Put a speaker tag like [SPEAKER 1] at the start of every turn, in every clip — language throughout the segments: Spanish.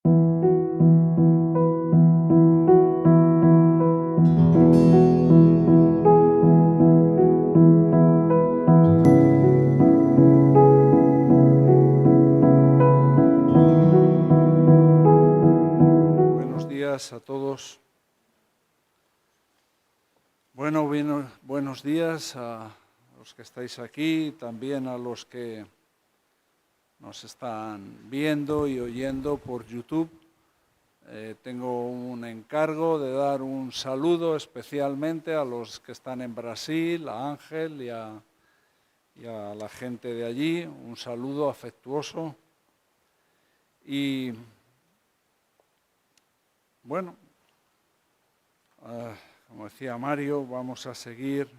[SPEAKER 1] Buenos días a todos. Buenos días a los que estáis aquí, también a los que nos están viendo y oyendo por YouTube. Tengo un encargo de dar un saludo especialmente a los que están en Brasil, a Ángel y a la gente de allí, un saludo afectuoso. Y bueno, como decía Mario, vamos a seguir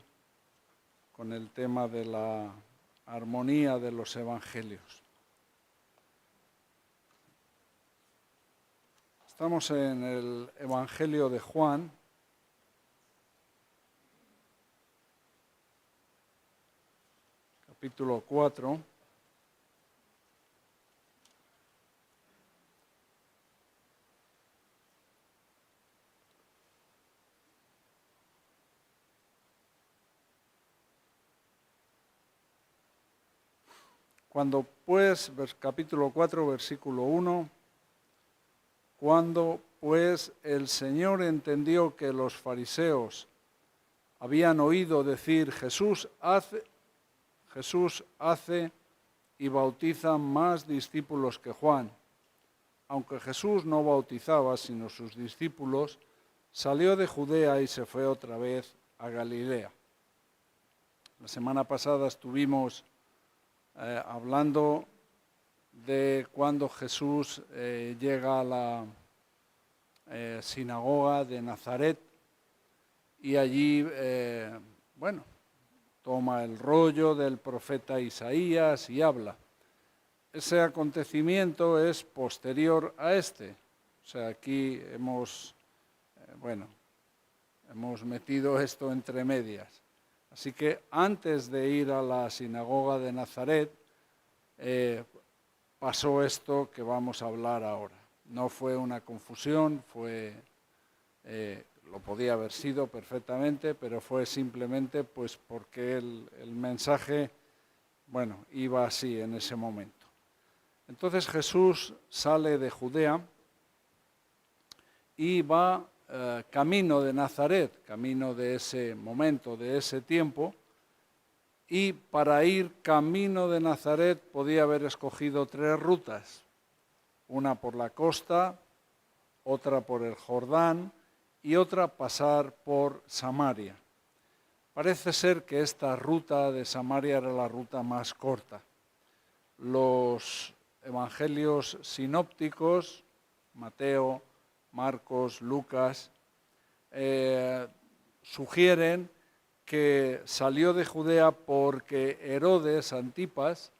[SPEAKER 1] con el tema de la armonía de los evangelios. Estamos en el Evangelio de Juan, capítulo 4. Cuando pues, capítulo 4, versículo 1, cuando pues el Señor entendió que los fariseos habían oído decir Jesús hace y bautiza más discípulos que Juan. Aunque Jesús no bautizaba sino sus discípulos, salió de Judea y se fue otra vez a Galilea. La semana pasada estuvimos hablando de cuando Jesús llega a la sinagoga de Nazaret y allí, toma el rollo del profeta Isaías y habla. Ese acontecimiento es posterior a este. O sea, aquí hemos metido esto entre medias. Así que antes de ir a la sinagoga de Nazaret, pasó esto que vamos a hablar ahora. No fue una confusión, lo podía haber sido perfectamente, pero fue simplemente pues porque el mensaje, iba así en ese momento. Entonces Jesús sale de Judea y va camino de Nazaret, camino de ese momento, de ese tiempo, y para ir camino de Nazaret podía haber escogido 3 rutas, una por la costa, otra por el Jordán y otra pasar por Samaria. Parece ser que esta ruta de Samaria era la ruta más corta. Los evangelios sinópticos, Mateo, Marcos, Lucas, sugieren que salió de Judea porque Herodes Antipas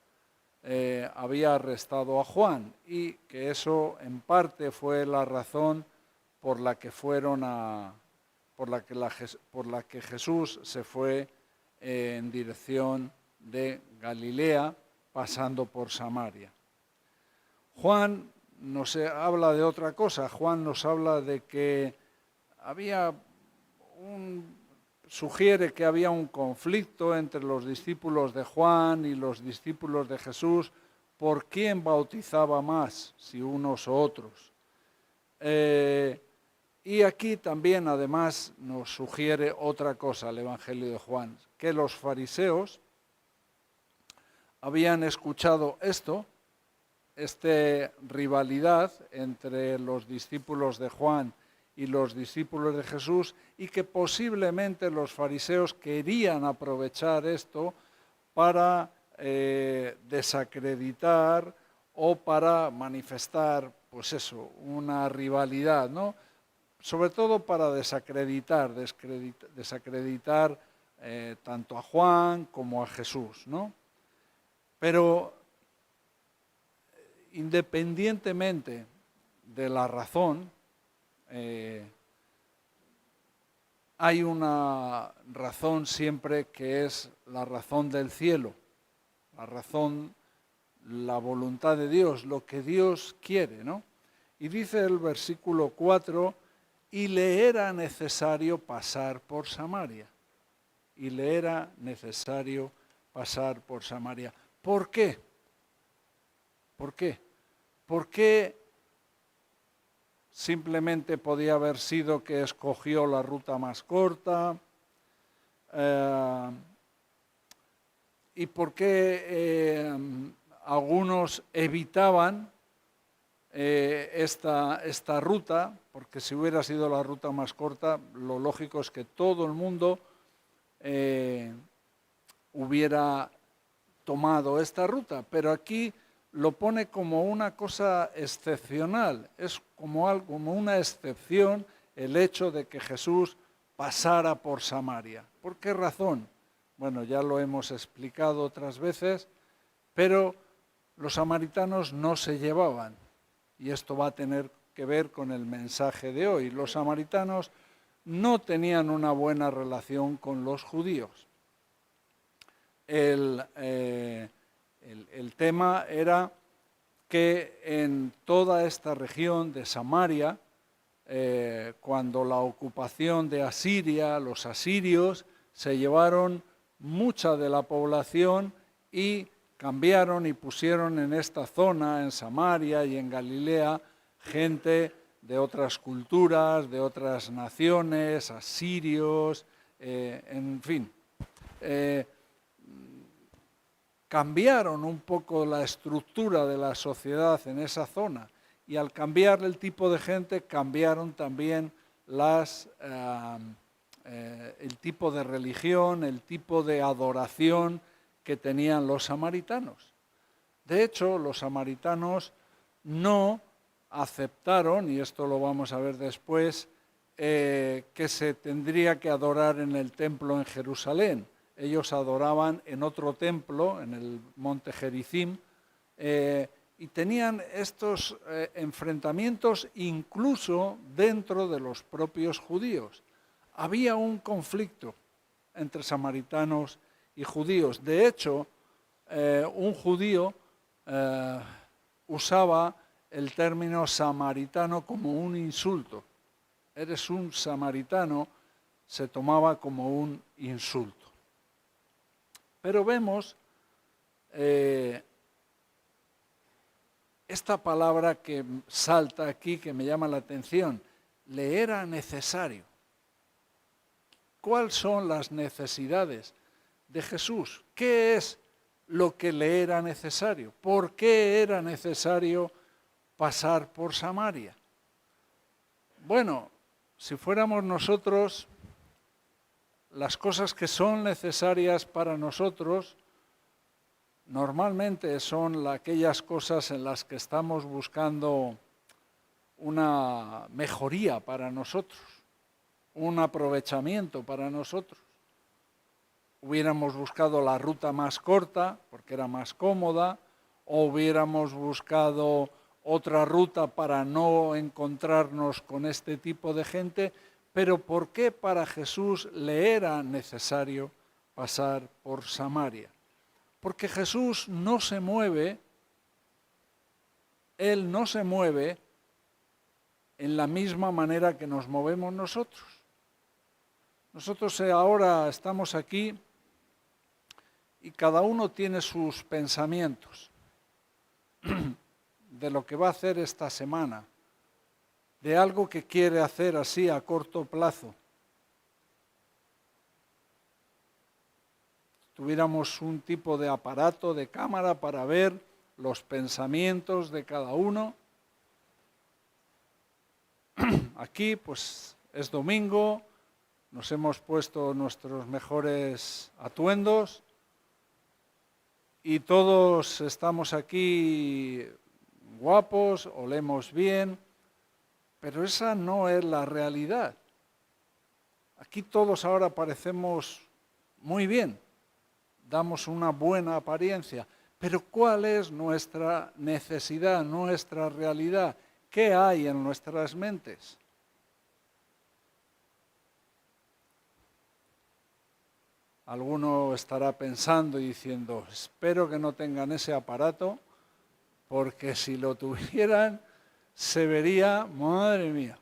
[SPEAKER 1] había arrestado a Juan y que eso en parte fue la razón por la que Jesús se fue en dirección de Galilea, pasando por Samaria. Juan nos habla de otra cosa. Juan nos habla de que sugiere que había un conflicto entre los discípulos de Juan y los discípulos de Jesús por quién bautizaba más, si unos o otros. Y aquí también además nos sugiere otra cosa el Evangelio de Juan, que los fariseos habían escuchado esta rivalidad entre los discípulos de Juan y los discípulos de Jesús, y que posiblemente los fariseos querían aprovechar esto para desacreditar o para manifestar, una rivalidad, ¿no? Sobre todo para desacreditar tanto a Juan como a Jesús, ¿no? Pero independientemente de la razón, hay una razón siempre que es la razón del cielo, la voluntad de Dios, lo que Dios quiere, ¿no? Y dice el versículo 4, y le era necesario pasar por Samaria. Y le era necesario pasar por Samaria. ¿Por qué? ¿Por qué? ¿Por qué simplemente podía haber sido que escogió la ruta más corta? ¿Y por qué algunos evitaban esta ruta? Porque si hubiera sido la ruta más corta, lo lógico es que todo el mundo hubiera tomado esta ruta, pero aquí lo pone como una cosa excepcional, es como una excepción el hecho de que Jesús pasara por Samaria. ¿Por qué razón? Bueno, ya lo hemos explicado otras veces, pero los samaritanos no se llevaban, y esto va a tener que ver con el mensaje de hoy. Los samaritanos no tenían una buena relación con los judíos. El tema era que en toda esta región de Samaria, cuando la ocupación de Asiria, los asirios se llevaron mucha de la población y cambiaron y pusieron en esta zona, en Samaria y en Galilea, gente de otras culturas, de otras naciones, asirios, en fin. Cambiaron un poco la estructura de la sociedad en esa zona, y al cambiar el tipo de gente cambiaron también el tipo de religión, el tipo de adoración que tenían los samaritanos. De hecho, los samaritanos no aceptaron, y esto lo vamos a ver después, que se tendría que adorar en el templo en Jerusalén. Ellos adoraban en otro templo, en el monte Gerizim, y tenían estos enfrentamientos incluso dentro de los propios judíos. Había un conflicto entre samaritanos y judíos. De hecho, un judío usaba el término samaritano como un insulto. Eres un samaritano, se tomaba como un insulto. Pero vemos esta palabra que salta aquí, que me llama la atención, le era necesario. ¿Cuáles son las necesidades de Jesús? ¿Qué es lo que le era necesario? ¿Por qué era necesario pasar por Samaria? Bueno, si fuéramos nosotros, las cosas que son necesarias para nosotros normalmente son aquellas cosas en las que estamos buscando una mejoría para nosotros, un aprovechamiento para nosotros. Hubiéramos buscado la ruta más corta porque era más cómoda, o hubiéramos buscado otra ruta para no encontrarnos con este tipo de gente. Pero ¿por qué para Jesús le era necesario pasar por Samaria? Porque Jesús no se mueve, Él no se mueve en la misma manera que nos movemos nosotros. Nosotros ahora estamos aquí y cada uno tiene sus pensamientos de lo que va a hacer esta semana, de algo que quiere hacer así a corto plazo. Tuviéramos un tipo de aparato, de cámara para ver los pensamientos de cada uno. Aquí pues es domingo, nos hemos puesto nuestros mejores atuendos y todos estamos aquí guapos, olemos bien, pero esa no es la realidad. Aquí todos ahora parecemos muy bien, damos una buena apariencia, pero ¿cuál es nuestra necesidad, nuestra realidad? ¿Qué hay en nuestras mentes? Alguno estará pensando y diciendo, espero que no tengan ese aparato, porque si lo tuvieran, se vería, madre mía.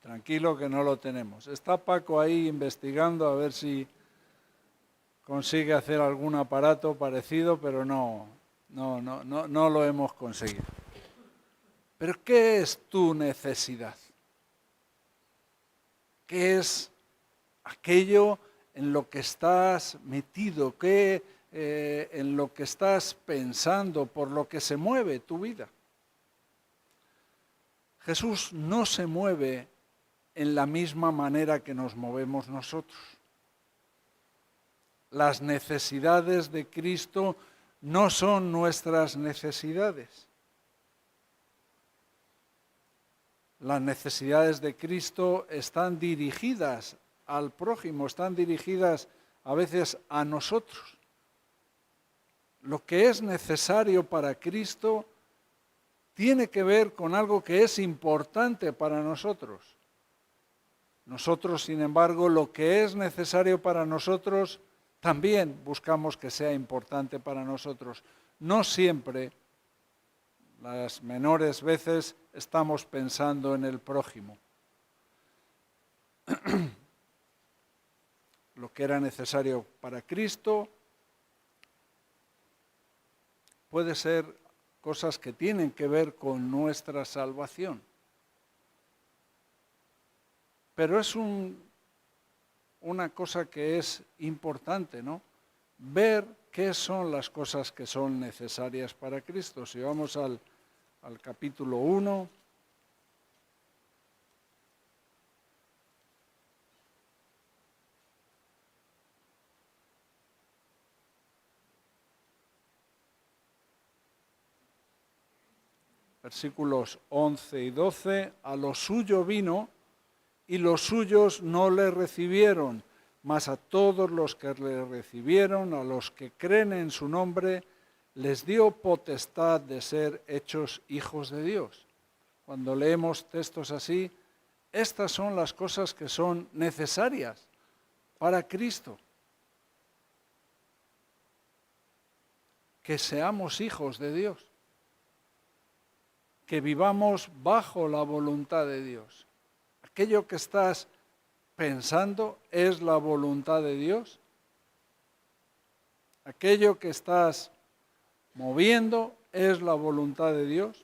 [SPEAKER 1] Tranquilo que no lo tenemos. Está Paco ahí investigando a ver si consigue hacer algún aparato parecido, pero no lo hemos conseguido. Pero ¿qué es tu necesidad? ¿Qué es aquello en lo que estás metido? ¿Qué en lo que estás pensando, por lo que se mueve tu vida? Jesús no se mueve en la misma manera que nos movemos nosotros. Las necesidades de Cristo no son nuestras necesidades. Las necesidades de Cristo están dirigidas al prójimo, están dirigidas a veces a nosotros. Lo que es necesario para Cristo tiene que ver con algo que es importante para nosotros. Nosotros, sin embargo, lo que es necesario para nosotros, también buscamos que sea importante para nosotros. No siempre, las menores veces, estamos pensando en el prójimo. Lo que era necesario para Cristo puede ser cosas que tienen que ver con nuestra salvación. Pero es una cosa que es importante, ¿no? Ver qué son las cosas que son necesarias para Cristo. Si vamos al capítulo 1, versículos 11 y 12, a lo suyo vino y los suyos no le recibieron, mas a todos los que le recibieron, a los que creen en su nombre, les dio potestad de ser hechos hijos de Dios. Cuando leemos textos así, estas son las cosas que son necesarias para Cristo. Que seamos hijos de Dios, que vivamos bajo la voluntad de Dios. ¿Aquello que estás pensando es la voluntad de Dios? ¿Aquello que estás moviendo es la voluntad de Dios?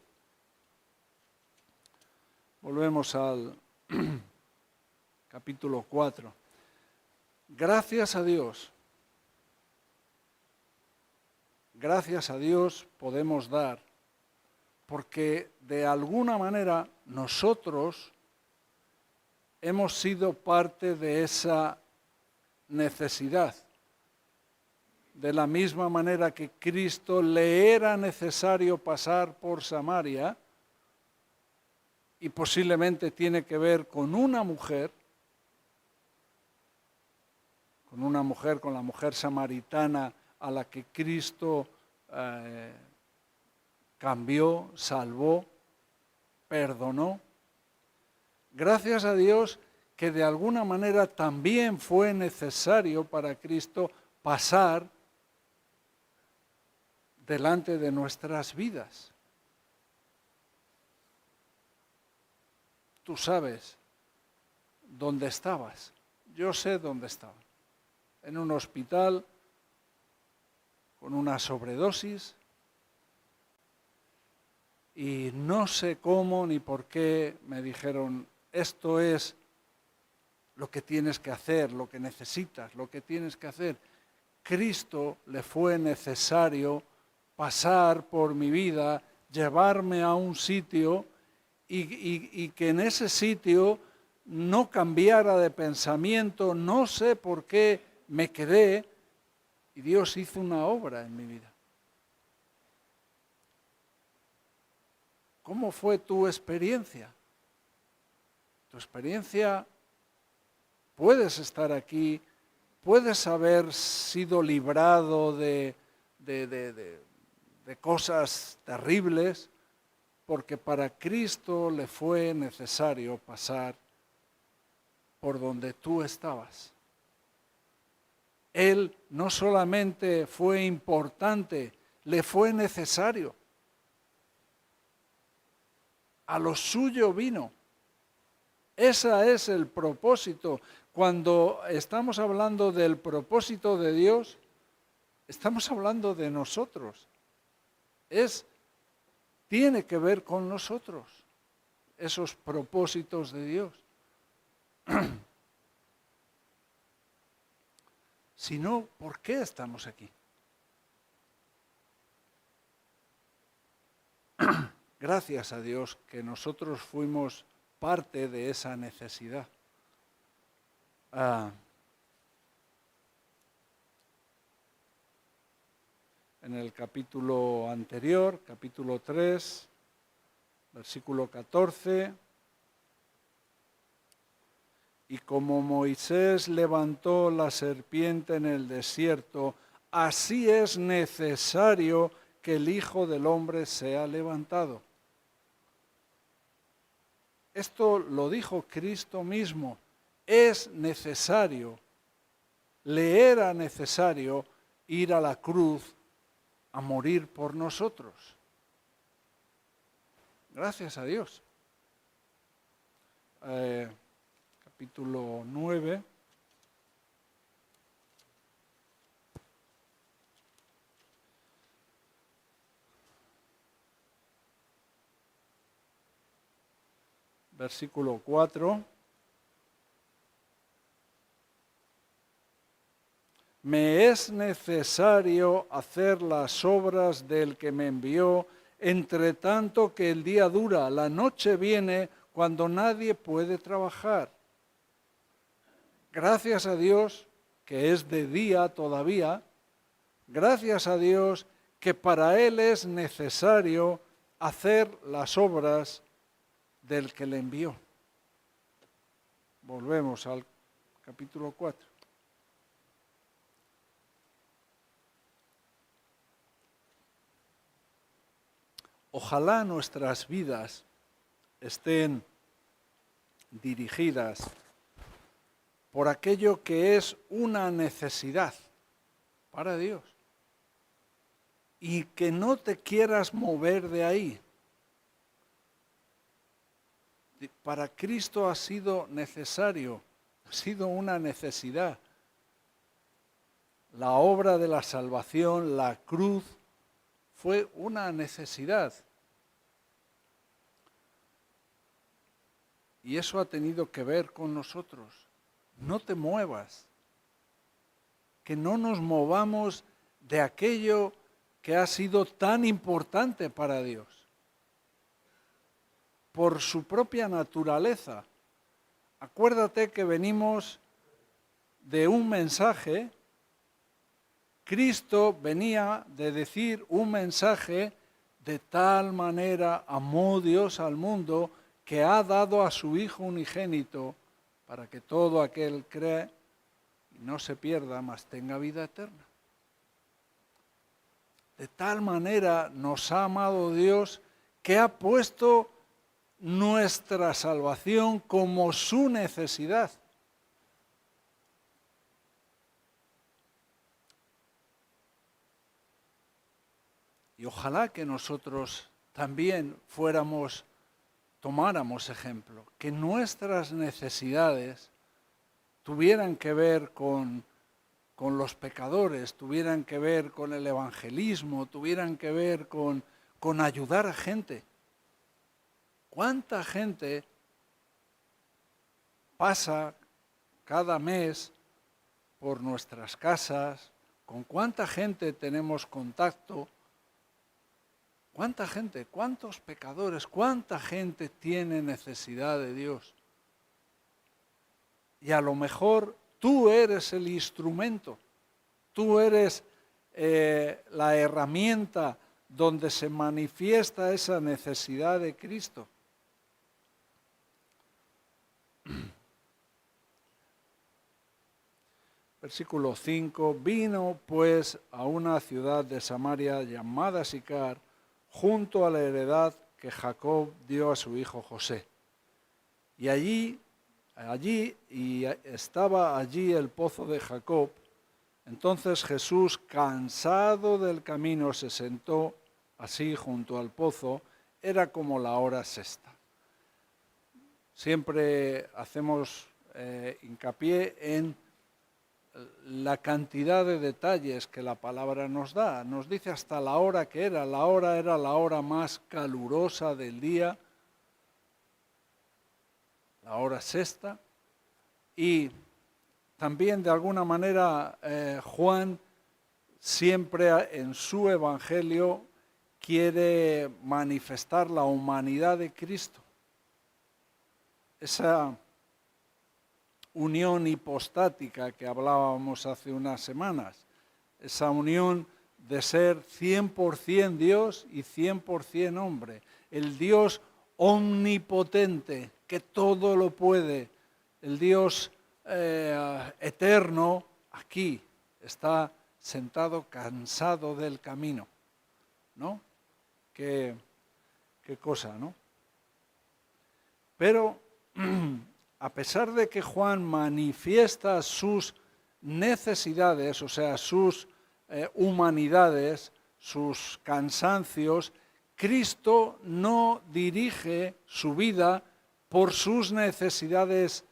[SPEAKER 1] Volvemos al capítulo 4. Gracias a Dios podemos dar, porque de alguna manera nosotros hemos sido parte de esa necesidad. De la misma manera que Cristo le era necesario pasar por Samaria, y posiblemente tiene que ver con una mujer, con la mujer samaritana a la que Cristo cambió, salvó, perdonó. Gracias a Dios que de alguna manera también fue necesario para Cristo pasar delante de nuestras vidas. Tú sabes dónde estabas, yo sé dónde estaba. En un hospital, con una sobredosis, y no sé cómo ni por qué me dijeron, esto es lo que tienes que hacer, lo que necesitas, lo que tienes que hacer. Cristo le fue necesario pasar por mi vida, llevarme a un sitio y que en ese sitio no cambiara de pensamiento, no sé por qué me quedé, y Dios hizo una obra en mi vida. ¿Cómo fue tu experiencia? Tu experiencia, puedes estar aquí, puedes haber sido librado de cosas terribles, porque para Cristo le fue necesario pasar por donde tú estabas. Él no solamente fue importante, le fue necesario. a lo suyo vino. Ese es el propósito. Cuando estamos hablando del propósito de Dios, estamos hablando de nosotros. Tiene que ver con nosotros, esos propósitos de Dios. Si no, ¿por qué estamos aquí? Gracias a Dios que nosotros fuimos parte de esa necesidad. En el capítulo anterior, capítulo 3, versículo 14, y como Moisés levantó la serpiente en el desierto, así es necesario que el Hijo del Hombre sea levantado. Esto lo dijo Cristo mismo. Es necesario, le era necesario ir a la cruz a morir por nosotros. Gracias a Dios. Capítulo 9. Versículo 4. Me es necesario hacer las obras del que me envió, entre tanto que el día dura, la noche viene cuando nadie puede trabajar. Gracias a Dios que es de día todavía, gracias a Dios que para Él es necesario hacer las obras del que le envió. Volvemos al capítulo 4. Ojalá nuestras vidas estén dirigidas por aquello que es una necesidad para Dios y que no te quieras mover de ahí. Para Cristo ha sido necesario, ha sido una necesidad. La obra de la salvación, la cruz, fue una necesidad. Y eso ha tenido que ver con nosotros. No te muevas. Que no nos movamos de aquello que ha sido tan importante para Dios. Por su propia naturaleza. Acuérdate que venimos de un mensaje. Cristo venía de decir un mensaje: de tal manera amó Dios al mundo que ha dado a su Hijo unigénito para que todo aquel cree y no se pierda, mas tenga vida eterna. De tal manera nos ha amado Dios que ha puesto nuestra salvación como su necesidad. Y ojalá que nosotros también tomáramos ejemplo, que nuestras necesidades tuvieran que ver con los pecadores, tuvieran que ver con el evangelismo, tuvieran que ver con ayudar a gente. ¿Cuánta gente pasa cada mes por nuestras casas? ¿Con cuánta gente tenemos contacto? ¿Cuánta gente, cuántos pecadores, cuánta gente tiene necesidad de Dios? Y a lo mejor tú eres el instrumento, tú eres la herramienta donde se manifiesta esa necesidad de Cristo. Versículo 5, vino pues a una ciudad de Samaria llamada Sicar, junto a la heredad que Jacob dio a su hijo José. Y estaba allí el pozo de Jacob. Entonces Jesús, cansado del camino, se sentó así junto al pozo. Era como la hora sexta. siempre hacemos hincapié en la cantidad de detalles que la palabra nos da. Nos dice hasta la hora que era. La hora era la hora más calurosa del día, la hora sexta, y también de alguna manera Juan siempre en su evangelio quiere manifestar la humanidad de Cristo. Esa unión hipostática que hablábamos hace unas semanas, esa unión de ser 100% Dios y 100% hombre, el Dios omnipotente, que todo lo puede, el Dios eterno, aquí está sentado cansado del camino, ¿no? Qué cosa, ¿no? Pero a pesar de que Juan manifiesta sus necesidades, o sea, sus humanidades, sus cansancios, Cristo no dirige su vida por sus necesidades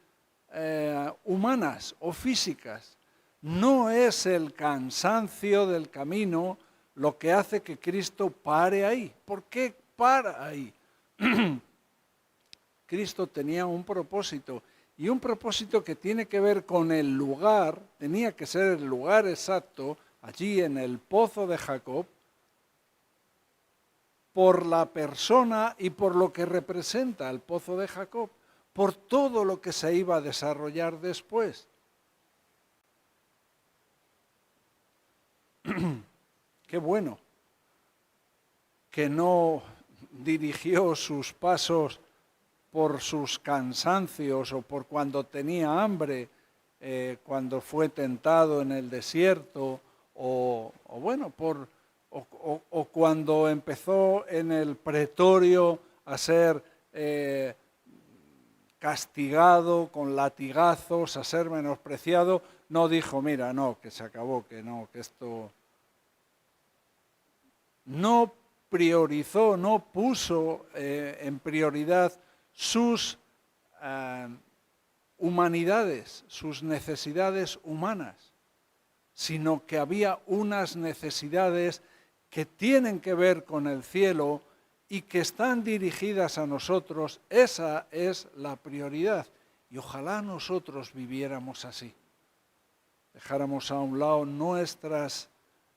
[SPEAKER 1] humanas o físicas. No es el cansancio del camino lo que hace que Cristo pare ahí. ¿Por qué para ahí? Cristo tenía un propósito, y un propósito que tiene que ver con el lugar, tenía que ser el lugar exacto, allí en el pozo de Jacob, por la persona y por lo que representa el pozo de Jacob, por todo lo que se iba a desarrollar después. Qué bueno que no dirigió sus pasos por sus cansancios o por cuando tenía hambre, cuando fue tentado en el desierto, o cuando empezó en el pretorio a ser castigado con latigazos, a ser menospreciado. No dijo, mira, no, que se acabó, que no, que esto... No priorizó, no puso en prioridad sus humanidades, sus necesidades humanas, sino que había unas necesidades que tienen que ver con el cielo y que están dirigidas a nosotros. Esa es la prioridad, y ojalá nosotros viviéramos así. Dejáramos a un lado nuestras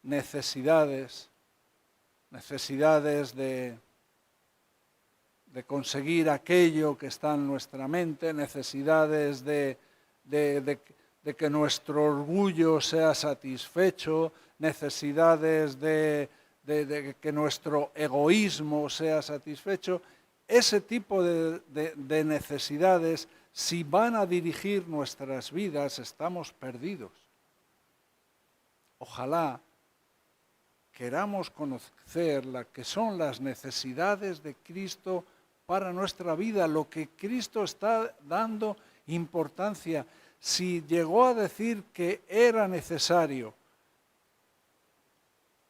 [SPEAKER 1] necesidades de conseguir aquello que está en nuestra mente, necesidades de que nuestro orgullo sea satisfecho, necesidades de que nuestro egoísmo sea satisfecho. Ese tipo de necesidades, si van a dirigir nuestras vidas, estamos perdidos. Ojalá queramos conocer lo que son las necesidades de Cristo para nuestra vida, lo que Cristo está dando importancia. Si llegó a decir que era necesario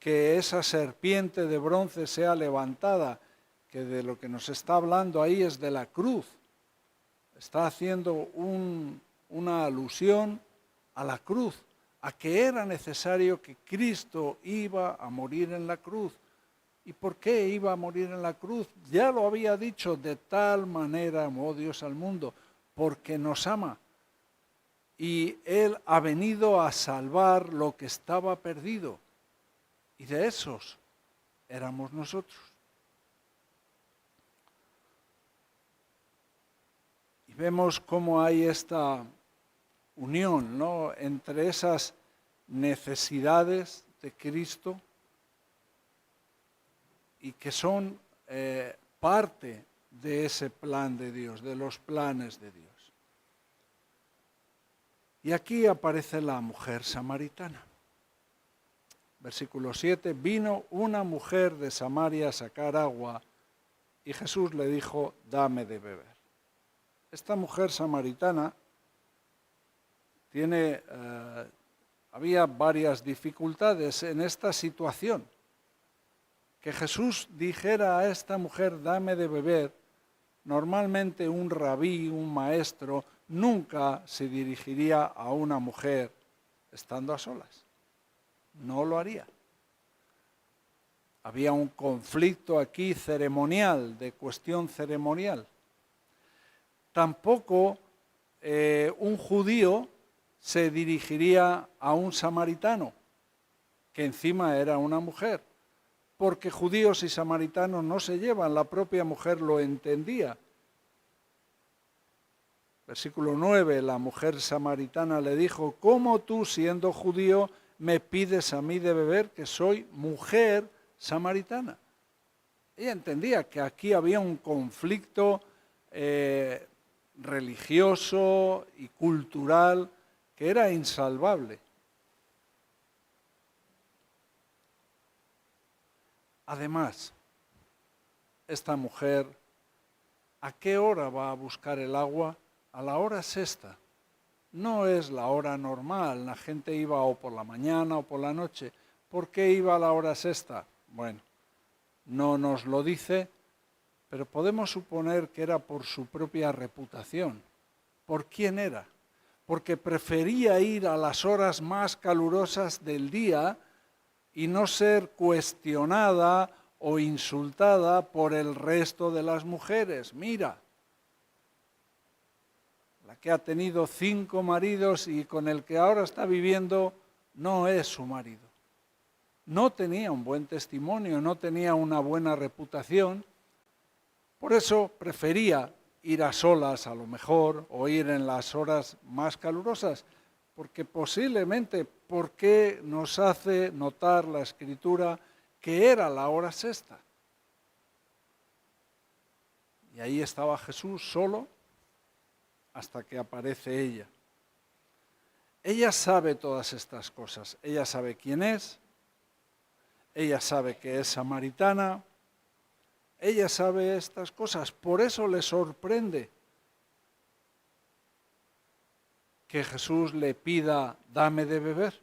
[SPEAKER 1] que esa serpiente de bronce sea levantada, que de lo que nos está hablando ahí es de la cruz, está haciendo una alusión a la cruz, a que era necesario que Cristo iba a morir en la cruz. ¿Y por qué iba a morir en la cruz? Ya lo había dicho, de tal manera amó Dios al mundo, porque nos ama. Y Él ha venido a salvar lo que estaba perdido. Y de esos éramos nosotros. Y vemos cómo hay esta unión, ¿no?, entre esas necesidades de Cristo y que son parte de ese plan de Dios, de los planes de Dios. Y aquí aparece la mujer samaritana. Versículo 7, vino una mujer de Samaria a sacar agua y Jesús le dijo, dame de beber. Esta mujer samaritana había varias dificultades en esta situación. Que Jesús dijera a esta mujer, dame de beber, normalmente un rabí, un maestro, nunca se dirigiría a una mujer estando a solas. No lo haría. Había un conflicto aquí ceremonial, de cuestión ceremonial. Tampoco un judío se dirigiría a un samaritano, que encima era una mujer, porque judíos y samaritanos no se llevan, la propia mujer lo entendía. Versículo 9, la mujer samaritana le dijo, ¿cómo tú, siendo judío, me pides a mí de beber, que soy mujer samaritana? Ella entendía que aquí había un conflicto religioso y cultural que era insalvable. Además, esta mujer, ¿a qué hora va a buscar el agua? A la hora sexta. No es la hora normal, la gente iba o por la mañana o por la noche. ¿Por qué iba a la hora sexta? Bueno, no nos lo dice, pero podemos suponer que era por su propia reputación. ¿Por quién era? Porque prefería ir a las horas más calurosas del día y no ser cuestionada o insultada por el resto de las mujeres. Mira, la que ha tenido 5 maridos y con el que ahora está viviendo no es su marido. No tenía un buen testimonio, no tenía una buena reputación, por eso prefería ir a solas a lo mejor o ir en las horas más calurosas, porque posiblemente, ¿por qué nos hace notar la Escritura que era la hora sexta? Y ahí estaba Jesús solo hasta que aparece ella. Ella sabe todas estas cosas, ella sabe quién es, ella sabe que es samaritana, ella sabe estas cosas, por eso le sorprende que Jesús le pida, dame de beber.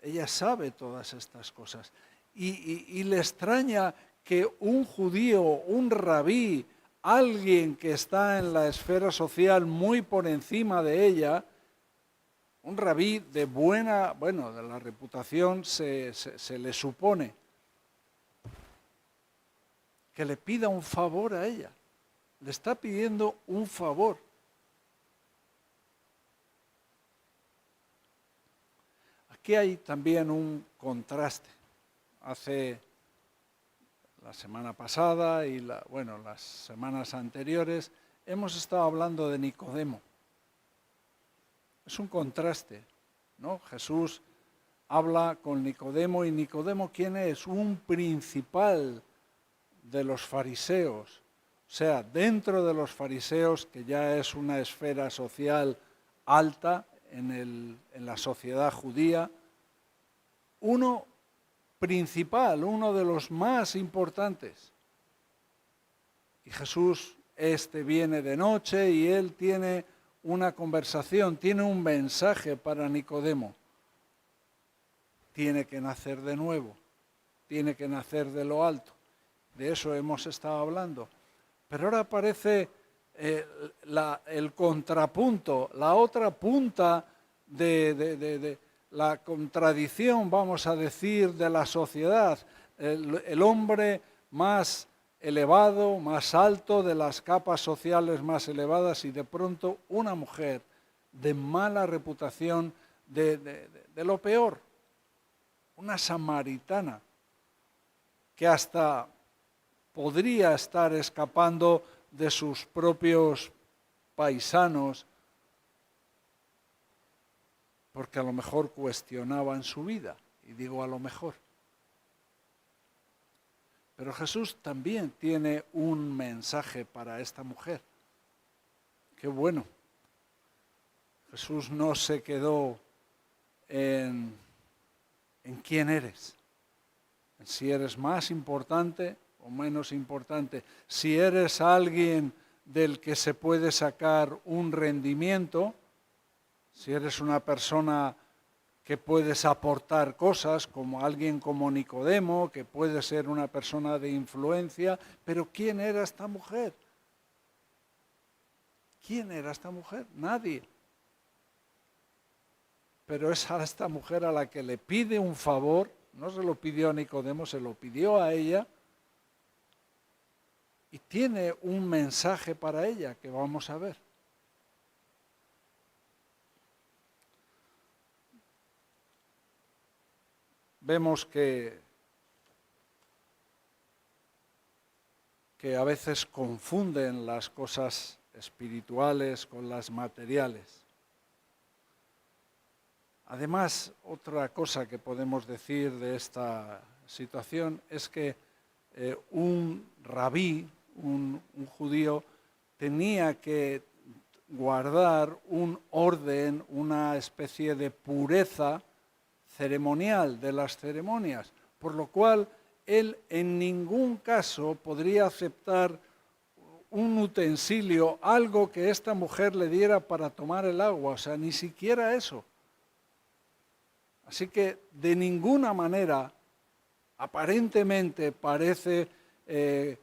[SPEAKER 1] Ella sabe todas estas cosas y le extraña que un judío, un rabí, alguien que está en la esfera social muy por encima de ella, un rabí de buena, bueno, de la reputación se le supone, que le pida un favor a ella. Le está pidiendo un favor. Aquí hay también un contraste. Hace la semana pasada y las semanas anteriores hemos estado hablando de Nicodemo. Es un contraste, ¿no? Jesús habla con Nicodemo y Nicodemo, ¿quién es? Un principal de los fariseos. O sea, dentro de los fariseos, que ya es una esfera social alta en la sociedad judía, uno principal, uno de los más importantes. Y Jesús, viene de noche y él tiene una conversación, tiene un mensaje para Nicodemo. Tiene que nacer de nuevo, tiene que nacer de lo alto. De eso hemos estado hablando. Pero ahora aparece el contrapunto, la otra punta de la contradicción, vamos a decir, de la sociedad. El hombre más elevado, más alto, de las capas sociales más elevadas, y de pronto una mujer de mala reputación, de lo peor, una samaritana, que hasta podría estar escapando de sus propios paisanos, porque a lo mejor cuestionaban su vida, y digo a lo mejor. Pero Jesús también tiene un mensaje para esta mujer. Qué bueno. Jesús no se quedó en quién eres, en si eres más importante o menos importante, si eres alguien del que se puede sacar un rendimiento, si eres una persona que puedes aportar cosas, como alguien como Nicodemo, que puede ser una persona de influencia, pero ¿quién era esta mujer? ¿Quién era esta mujer? Nadie. Pero es a esta mujer a la que le pide un favor, no se lo pidió a Nicodemo, se lo pidió a ella, y tiene un mensaje para ella que vamos a ver. Vemos que a veces confunden las cosas espirituales con las materiales. Además, otra cosa que podemos decir de esta situación es que un rabí, un judío, tenía que guardar un orden, una especie de pureza ceremonial de las ceremonias, por lo cual él en ningún caso podría aceptar un utensilio, algo que esta mujer le diera para tomar el agua, o sea, ni siquiera eso. Así que de ninguna manera, aparentemente parece que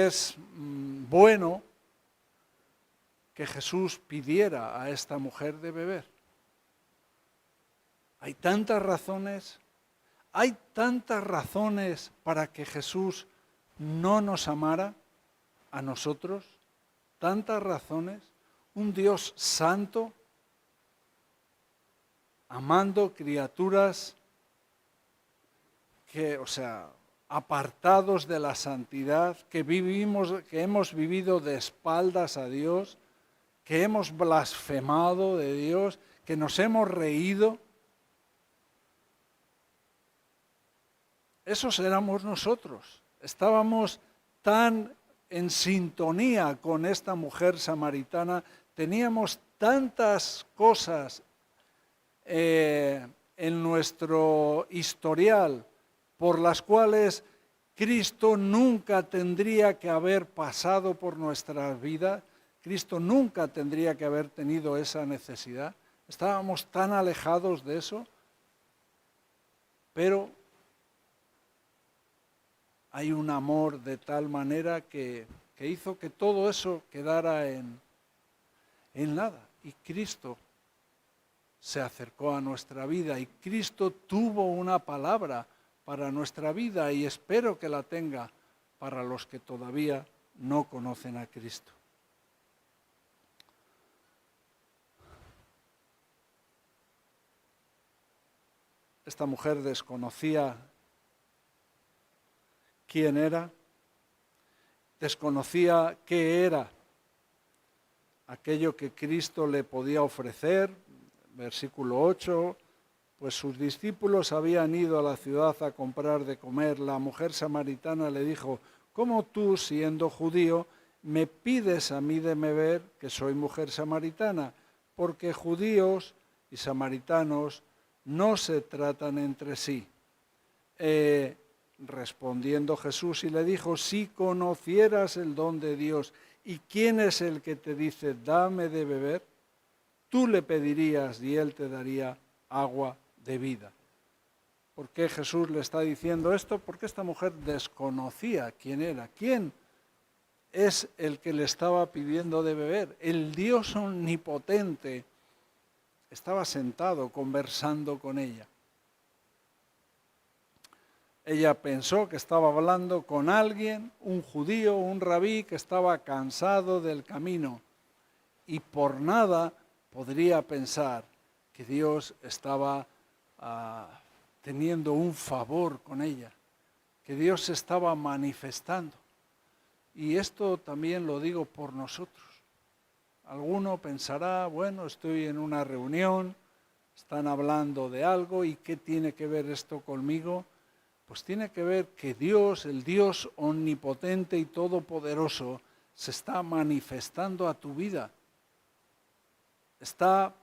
[SPEAKER 1] es bueno que Jesús pidiera a esta mujer de beber. Hay tantas razones para que Jesús no nos amara a nosotros, tantas razones, un Dios santo, amando criaturas que, apartados de la santidad, que hemos vivido de espaldas a Dios, que hemos blasfemado de Dios, que nos hemos reído. Esos éramos nosotros. Estábamos tan en sintonía con esta mujer samaritana, teníamos tantas cosas en nuestro historial por las cuales Cristo nunca tendría que haber pasado por nuestra vida, Cristo nunca tendría que haber tenido esa necesidad. Estábamos tan alejados de eso, pero hay un amor de tal manera que hizo que todo eso quedara en nada. Y Cristo se acercó a nuestra vida y Cristo tuvo una palabra para nuestra vida y espero que la tenga para los que todavía no conocen a Cristo. Esta mujer desconocía quién era, desconocía qué era aquello que Cristo le podía ofrecer. Versículo 8, pues sus discípulos habían ido a la ciudad a comprar de comer. La mujer samaritana le dijo, ¿cómo tú, siendo judío, me pides a mí de beber, que soy mujer samaritana? Porque judíos y samaritanos no se tratan entre sí. Respondiendo Jesús y le dijo, si conocieras el don de Dios y quién es el que te dice, dame de beber, tú le pedirías y él te daría agua de vida. ¿Por qué Jesús le está diciendo esto? Porque esta mujer desconocía quién era. ¿Quién es el que le estaba pidiendo de beber? El Dios omnipotente estaba sentado conversando con ella. Ella pensó que estaba hablando con alguien, un judío, un rabí que estaba cansado del camino y por nada podría pensar que Dios estaba teniendo un favor con ella, que Dios se estaba manifestando. Y esto también lo digo por nosotros. Alguno pensará, bueno, estoy en una reunión, están hablando de algo, ¿y qué tiene que ver esto conmigo? Pues tiene que ver que Dios, el Dios omnipotente y todopoderoso, se está manifestando a tu vida. Está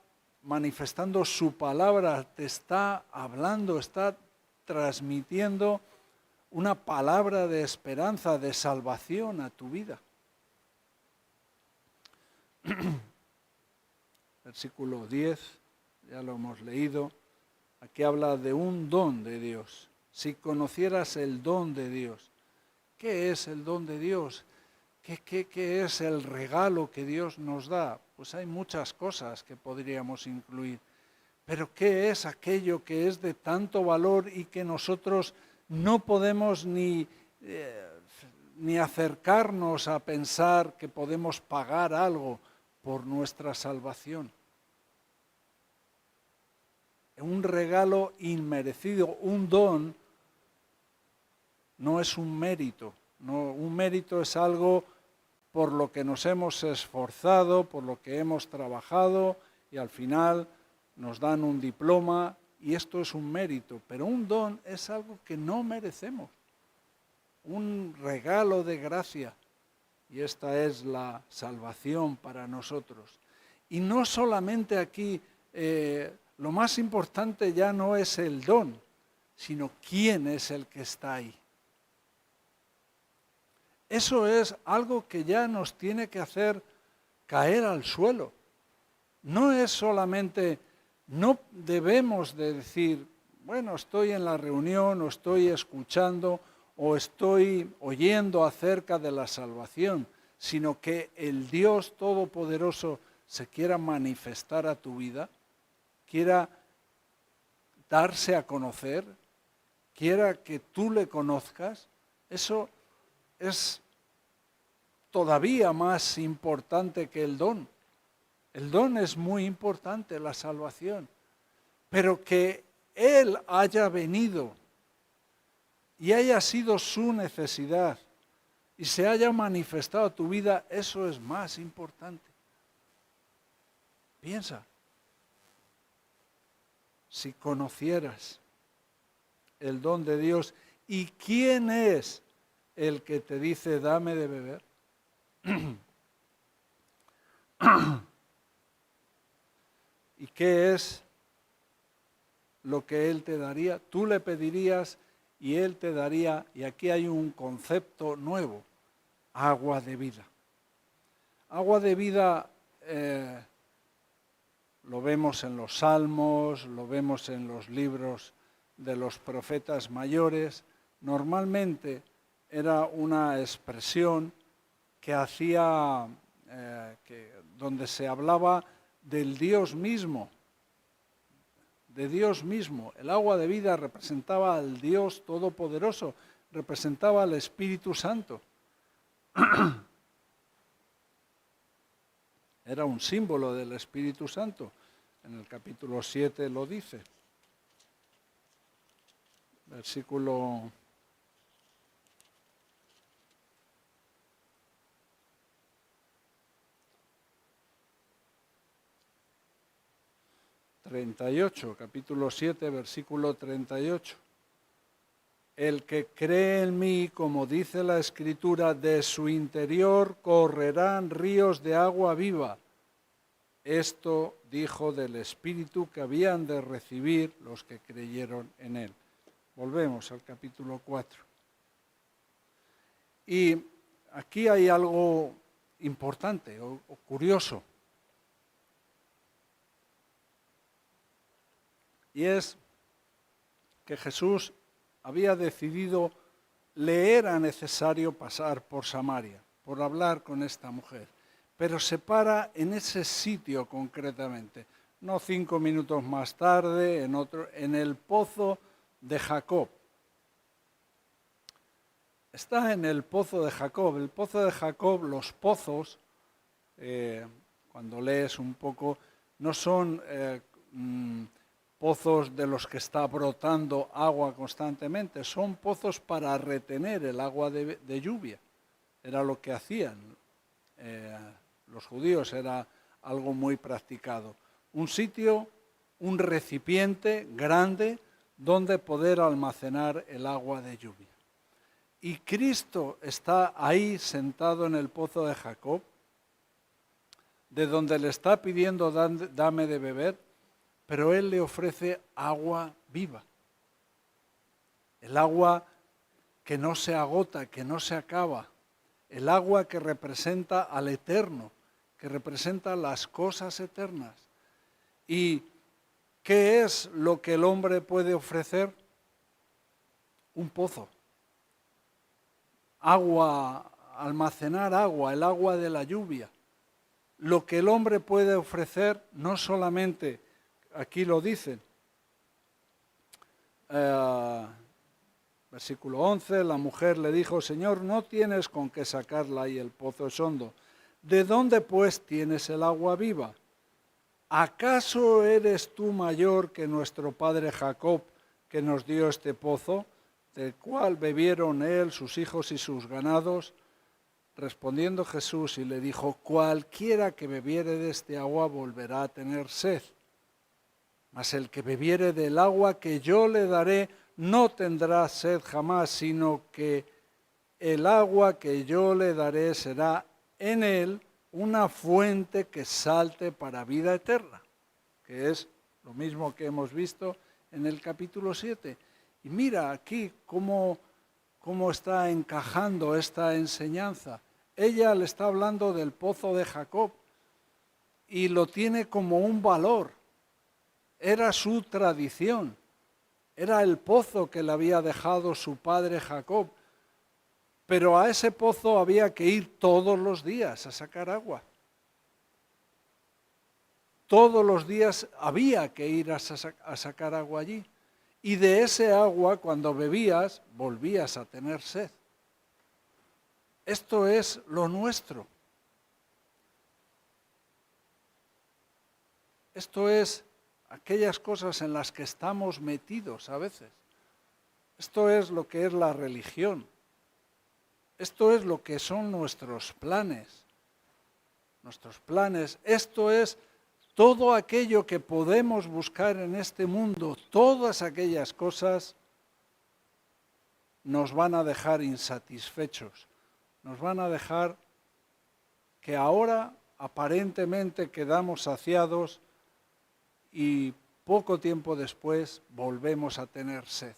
[SPEAKER 1] manifestando su palabra, te está hablando, está transmitiendo una palabra de esperanza, de salvación a tu vida. Versículo 10, ya lo hemos leído, aquí habla de un don de Dios. Si conocieras el don de Dios. ¿Qué es el don de Dios? ¿Qué es el regalo que Dios nos da? Pues hay muchas cosas que podríamos incluir. Pero ¿qué es aquello que es de tanto valor y que nosotros no podemos ni acercarnos a pensar que podemos pagar algo por nuestra salvación? Un regalo inmerecido, un don, no es un mérito. No, un mérito es algo por lo que nos hemos esforzado, por lo que hemos trabajado y al final nos dan un diploma y esto es un mérito. Pero un don es algo que no merecemos, un regalo de gracia y esta es la salvación para nosotros. Y no solamente aquí, lo más importante ya no es el don, sino quién es el que está ahí. Eso es algo que ya nos tiene que hacer caer al suelo. No es solamente, no debemos de decir, bueno, estoy en la reunión o estoy escuchando o estoy oyendo acerca de la salvación, sino que el Dios Todopoderoso se quiera manifestar a tu vida, quiera darse a conocer, quiera que tú le conozcas. Eso es todavía más importante que el don. El don es muy importante, la salvación. Pero que Él haya venido y haya sido su necesidad y se haya manifestado a tu vida, eso es más importante. Piensa, si conocieras el don de Dios y quién es el que te dice dame de beber. ¿Y qué es lo que Él te daría? Tú le pedirías y Él te daría, y aquí hay un concepto nuevo, agua de vida. Agua de vida lo vemos en los salmos, lo vemos en los libros de los profetas mayores. Normalmente era una expresión que hacía, donde se hablaba del Dios mismo, de Dios mismo. El agua de vida representaba al Dios Todopoderoso, representaba al Espíritu Santo. Era un símbolo del Espíritu Santo. En el capítulo 7 lo dice. Versículo 38, capítulo 7, versículo 38. El que cree en mí, como dice la Escritura, de su interior correrán ríos de agua viva. Esto dijo del Espíritu que habían de recibir los que creyeron en él. Volvemos al capítulo 4. Y aquí hay algo importante o curioso. Y es que Jesús había decidido, le era necesario pasar por Samaria, por hablar con esta mujer. Pero se para en ese sitio concretamente, no 5 minutos más tarde, en el pozo de Jacob. Está en el pozo de Jacob. El pozo de Jacob, los pozos, cuando lees un poco, no son pozos de los que está brotando agua constantemente, son pozos para retener el agua de lluvia. Era lo que hacían los judíos, era algo muy practicado. Un sitio, un recipiente grande donde poder almacenar el agua de lluvia. Y Cristo está ahí sentado en el pozo de Jacob, de donde le está pidiendo dame de beber, pero Él le ofrece agua viva. El agua que no se agota, que no se acaba. El agua que representa al eterno, que representa las cosas eternas. ¿Y qué es lo que el hombre puede ofrecer? Un pozo. Agua almacenar agua, el agua de la lluvia. Lo que el hombre puede ofrecer, no solamente, aquí lo dicen, versículo 11, la mujer le dijo, Señor, no tienes con qué sacarla y el pozo es hondo. ¿De dónde pues tienes el agua viva? ¿Acaso eres tú mayor que nuestro padre Jacob, que nos dio este pozo, del cual bebieron él, sus hijos y sus ganados? Respondiendo Jesús y le dijo, cualquiera que bebiere de este agua volverá a tener sed, mas el que bebiere del agua que yo le daré no tendrá sed jamás, sino que el agua que yo le daré será en él una fuente que salte para vida eterna, que es lo mismo que hemos visto en el capítulo 7. Y mira aquí cómo está encajando esta enseñanza. Ella le está hablando del pozo de Jacob y lo tiene como un valor. Era su tradición, era el pozo que le había dejado su padre Jacob, pero a ese pozo había que ir todos los días a sacar agua. Todos los días había que ir a sacar agua allí. Y de ese agua, cuando bebías, volvías a tener sed. Esto es lo nuestro. Esto es aquellas cosas en las que estamos metidos a veces. Esto es lo que es la religión. Esto es lo que son nuestros planes. Nuestros planes. Esto es todo aquello que podemos buscar en este mundo. Todas aquellas cosas nos van a dejar insatisfechos. Nos van a dejar que ahora aparentemente quedamos saciados y poco tiempo después volvemos a tener sed.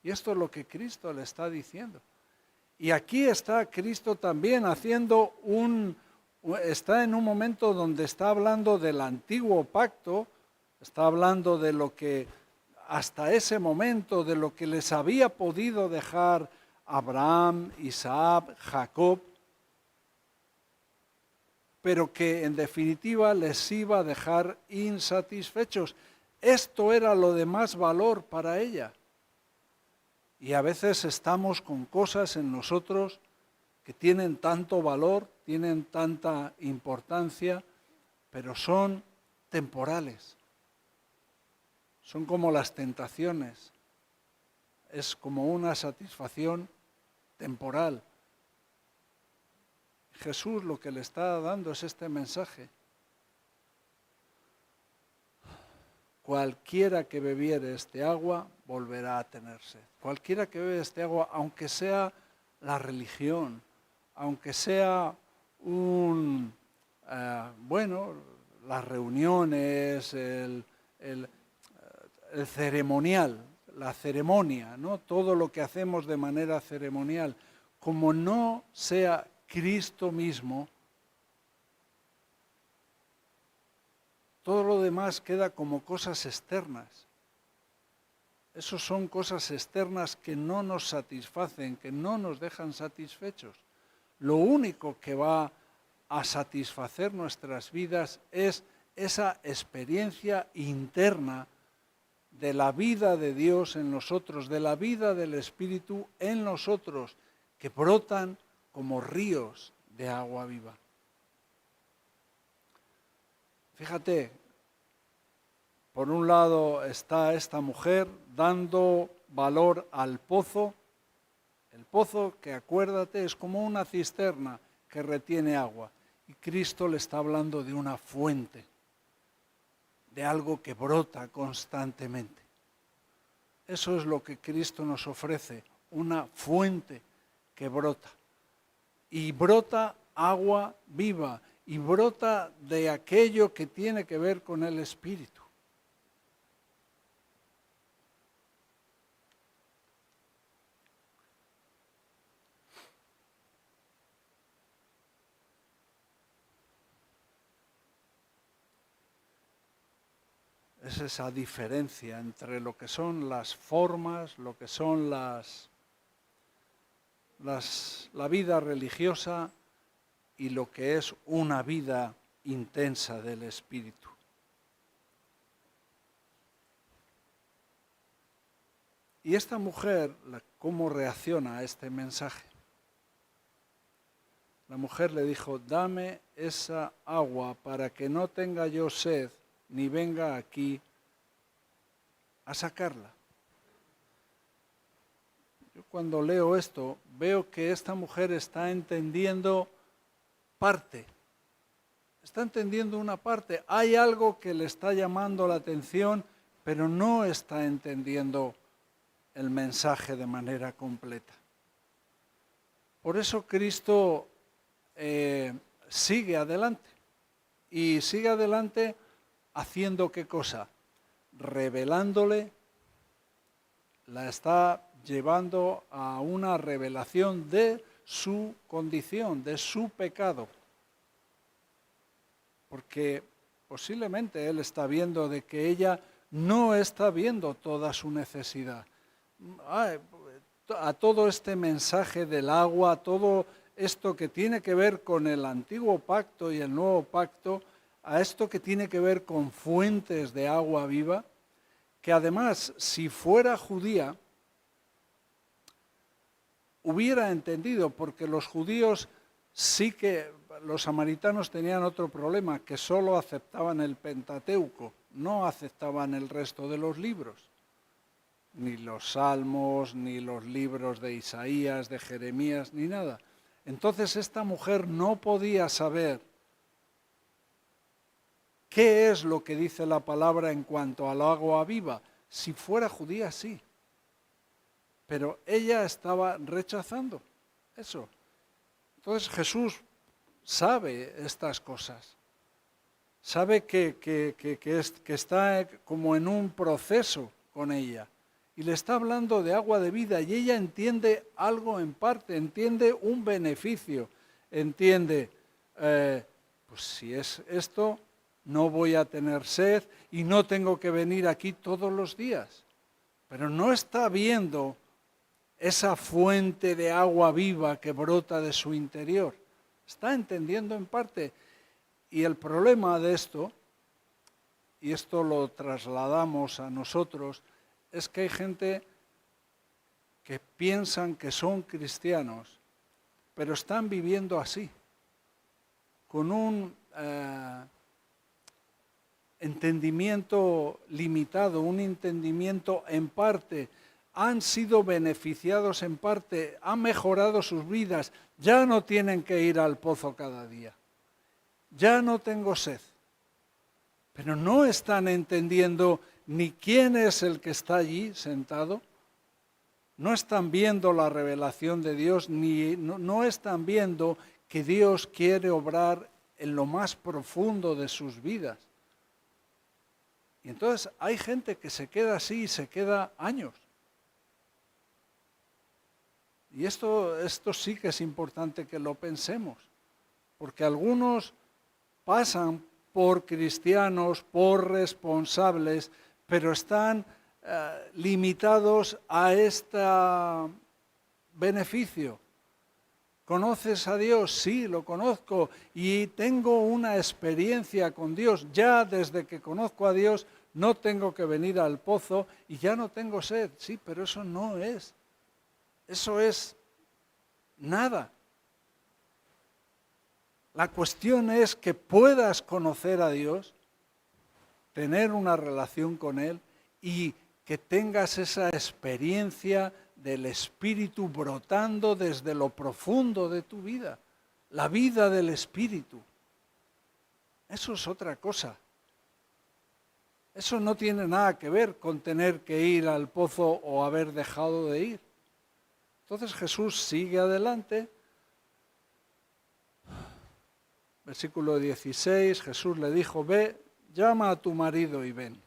[SPEAKER 1] Y esto es lo que Cristo le está diciendo. Y aquí está Cristo también haciendo está en un momento donde está hablando del antiguo pacto, está hablando de lo que hasta ese momento, de lo que les había podido dejar Abraham, Isaac, Jacob, pero que en definitiva les iba a dejar insatisfechos. Esto era lo de más valor para ella. Y a veces estamos con cosas en nosotros que tienen tanto valor, tienen tanta importancia, pero son temporales. Son como las tentaciones. Es como una satisfacción temporal. Jesús lo que le está dando es este mensaje. Cualquiera que bebiere este agua volverá a tener sed. Cualquiera que bebe este agua, aunque sea la religión, aunque sea las reuniones, el ceremonial, la ceremonia, ¿no? Todo lo que hacemos de manera ceremonial, como no sea Cristo mismo, todo lo demás queda como cosas externas. Esos son cosas externas que no nos satisfacen, que no nos dejan satisfechos. Lo único que va a satisfacer nuestras vidas es esa experiencia interna de la vida de Dios en nosotros, de la vida del Espíritu en nosotros, que brotan como ríos de agua viva. Fíjate, por un lado está esta mujer dando valor al pozo. El pozo, que acuérdate, es como una cisterna que retiene agua. Y Cristo le está hablando de una fuente, de algo que brota constantemente. Eso es lo que Cristo nos ofrece, una fuente que brota. Y brota agua viva, y brota de aquello que tiene que ver con el Espíritu. Es esa diferencia entre lo que son las formas, lo que son la vida religiosa y lo que es una vida intensa del Espíritu. Y esta mujer, ¿cómo reacciona a este mensaje? La mujer le dijo, dame esa agua para que no tenga yo sed, ni venga aquí a sacarla. Yo cuando leo esto, veo que esta mujer está entendiendo parte. Está entendiendo una parte. Hay algo que le está llamando la atención, pero no está entendiendo el mensaje de manera completa. Por eso Cristo sigue adelante. Y sigue adelante haciendo ¿qué cosa? Revelándole, la está llevando a una revelación de su condición, de su pecado. Porque posiblemente él está viendo de que ella no está viendo toda su necesidad. A todo este mensaje del agua, a todo esto que tiene que ver con el antiguo pacto y el nuevo pacto, a esto que tiene que ver con fuentes de agua viva, que además, si fuera judía, hubiera entendido, porque los judíos sí que, los samaritanos tenían otro problema, que solo aceptaban el Pentateuco, no aceptaban el resto de los libros, ni los Salmos, ni los libros de Isaías, de Jeremías, ni nada. Entonces esta mujer no podía saber qué es lo que dice la palabra en cuanto al agua viva. Si fuera judía, sí. Pero ella estaba rechazando eso. Entonces Jesús sabe estas cosas. Sabe que está como en un proceso con ella. Y le está hablando de agua de vida y ella entiende algo en parte, entiende un beneficio, entiende, pues si es esto, no voy a tener sed y no tengo que venir aquí todos los días. Pero no está viendo esa fuente de agua viva que brota de su interior. Está entendiendo en parte. Y el problema de esto, y esto lo trasladamos a nosotros, es que hay gente que piensan que son cristianos, pero están viviendo así, con un entendimiento limitado, un entendimiento en parte. Han sido beneficiados en parte, han mejorado sus vidas, ya no tienen que ir al pozo cada día, ya no tengo sed, pero no están entendiendo ni quién es el que está allí sentado, no están viendo la revelación de Dios, no están viendo que Dios quiere obrar en lo más profundo de sus vidas. Y entonces hay gente que se queda así y se queda años. Y esto sí que es importante que lo pensemos, porque algunos pasan por cristianos, por responsables, pero están limitados a este beneficio. ¿Conoces a Dios? Sí, lo conozco y tengo una experiencia con Dios. Ya desde que conozco a Dios no tengo que venir al pozo y ya no tengo sed. Sí, pero eso no es. Eso es nada. La cuestión es que puedas conocer a Dios, tener una relación con Él y que tengas esa experiencia del Espíritu brotando desde lo profundo de tu vida, la vida del Espíritu. Eso es otra cosa. Eso no tiene nada que ver con tener que ir al pozo o haber dejado de ir. Entonces Jesús sigue adelante. Versículo 16, Jesús le dijo, ve, llama a tu marido y ven.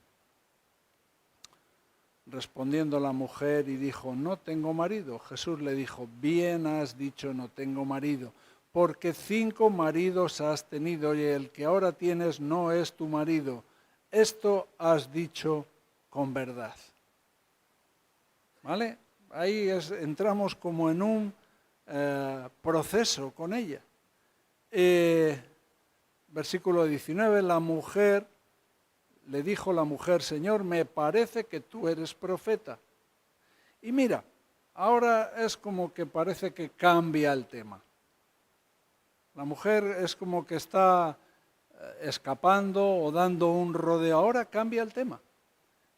[SPEAKER 1] Respondiendo la mujer y dijo, no tengo marido. Jesús le dijo, bien has dicho, no tengo marido, porque 5 maridos has tenido y el que ahora tienes no es tu marido. Esto has dicho con verdad. ¿Vale? Ahí entramos como en un proceso con ella. Versículo 19, le dijo la mujer, Señor, me parece que tú eres profeta. Y mira, ahora es como que parece que cambia el tema. La mujer es como que está escapando o dando un rodeo. Ahora cambia el tema.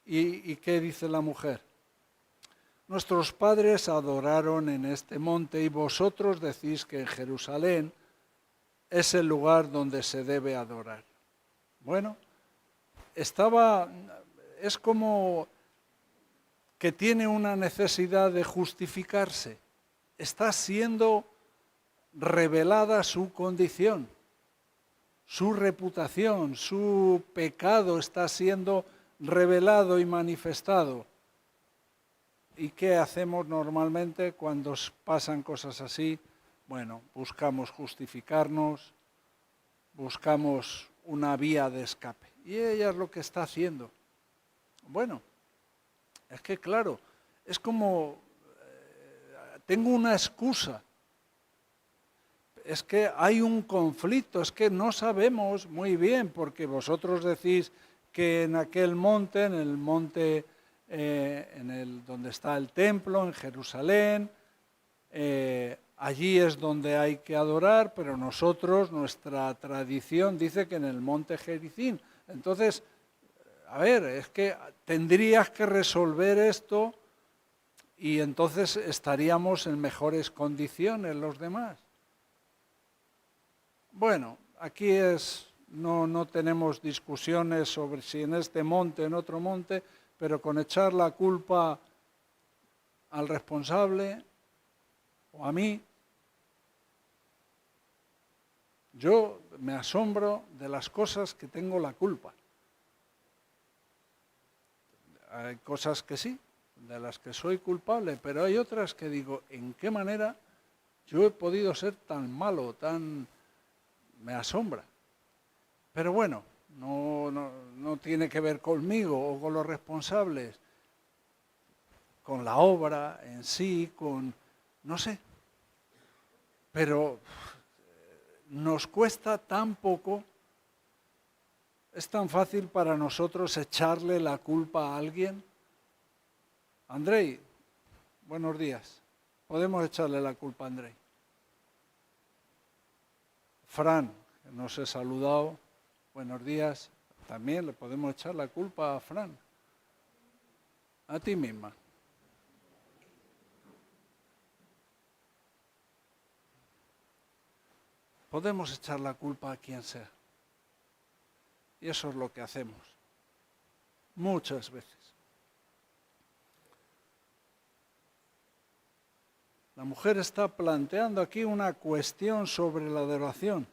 [SPEAKER 1] ¿Y qué dice la mujer? Nuestros padres adoraron en este monte y vosotros decís que en Jerusalén es el lugar donde se debe adorar. Bueno, es como que tiene una necesidad de justificarse. Está siendo revelada su condición, su reputación, su pecado está siendo revelado y manifestado. ¿Y qué hacemos normalmente cuando pasan cosas así? Bueno, buscamos justificarnos, buscamos una vía de escape. Y ella es lo que está haciendo. Bueno, es que claro, es como, tengo una excusa. Es que hay un conflicto, es que no sabemos muy bien, porque vosotros decís que en aquel monte, en el monte donde está el templo, en Jerusalén, allí es donde hay que adorar, pero nosotros, nuestra tradición dice que en el monte Gerizim. Entonces, a ver, es que tendrías que resolver esto y entonces estaríamos en mejores condiciones los demás. Bueno, aquí no tenemos discusiones sobre si en este monte o en otro monte, pero con echar la culpa al responsable o a mí, yo me asombro de las cosas que tengo la culpa. Hay cosas que sí, de las que soy culpable, pero hay otras que digo, ¿en qué manera yo he podido ser tan malo, me asombra? Pero bueno, no tiene que ver conmigo o con los responsables, con la obra en sí, no sé. Pero nos cuesta tan poco, es tan fácil para nosotros echarle la culpa a alguien. Andrei, buenos días. Podemos echarle la culpa a Andrei. Fran, que nos he saludado, buenos días. También le podemos echar la culpa a Fran. A ti misma. Podemos echar la culpa a quien sea. Y eso es lo que hacemos. Muchas veces. La mujer está planteando aquí una cuestión sobre la adoración.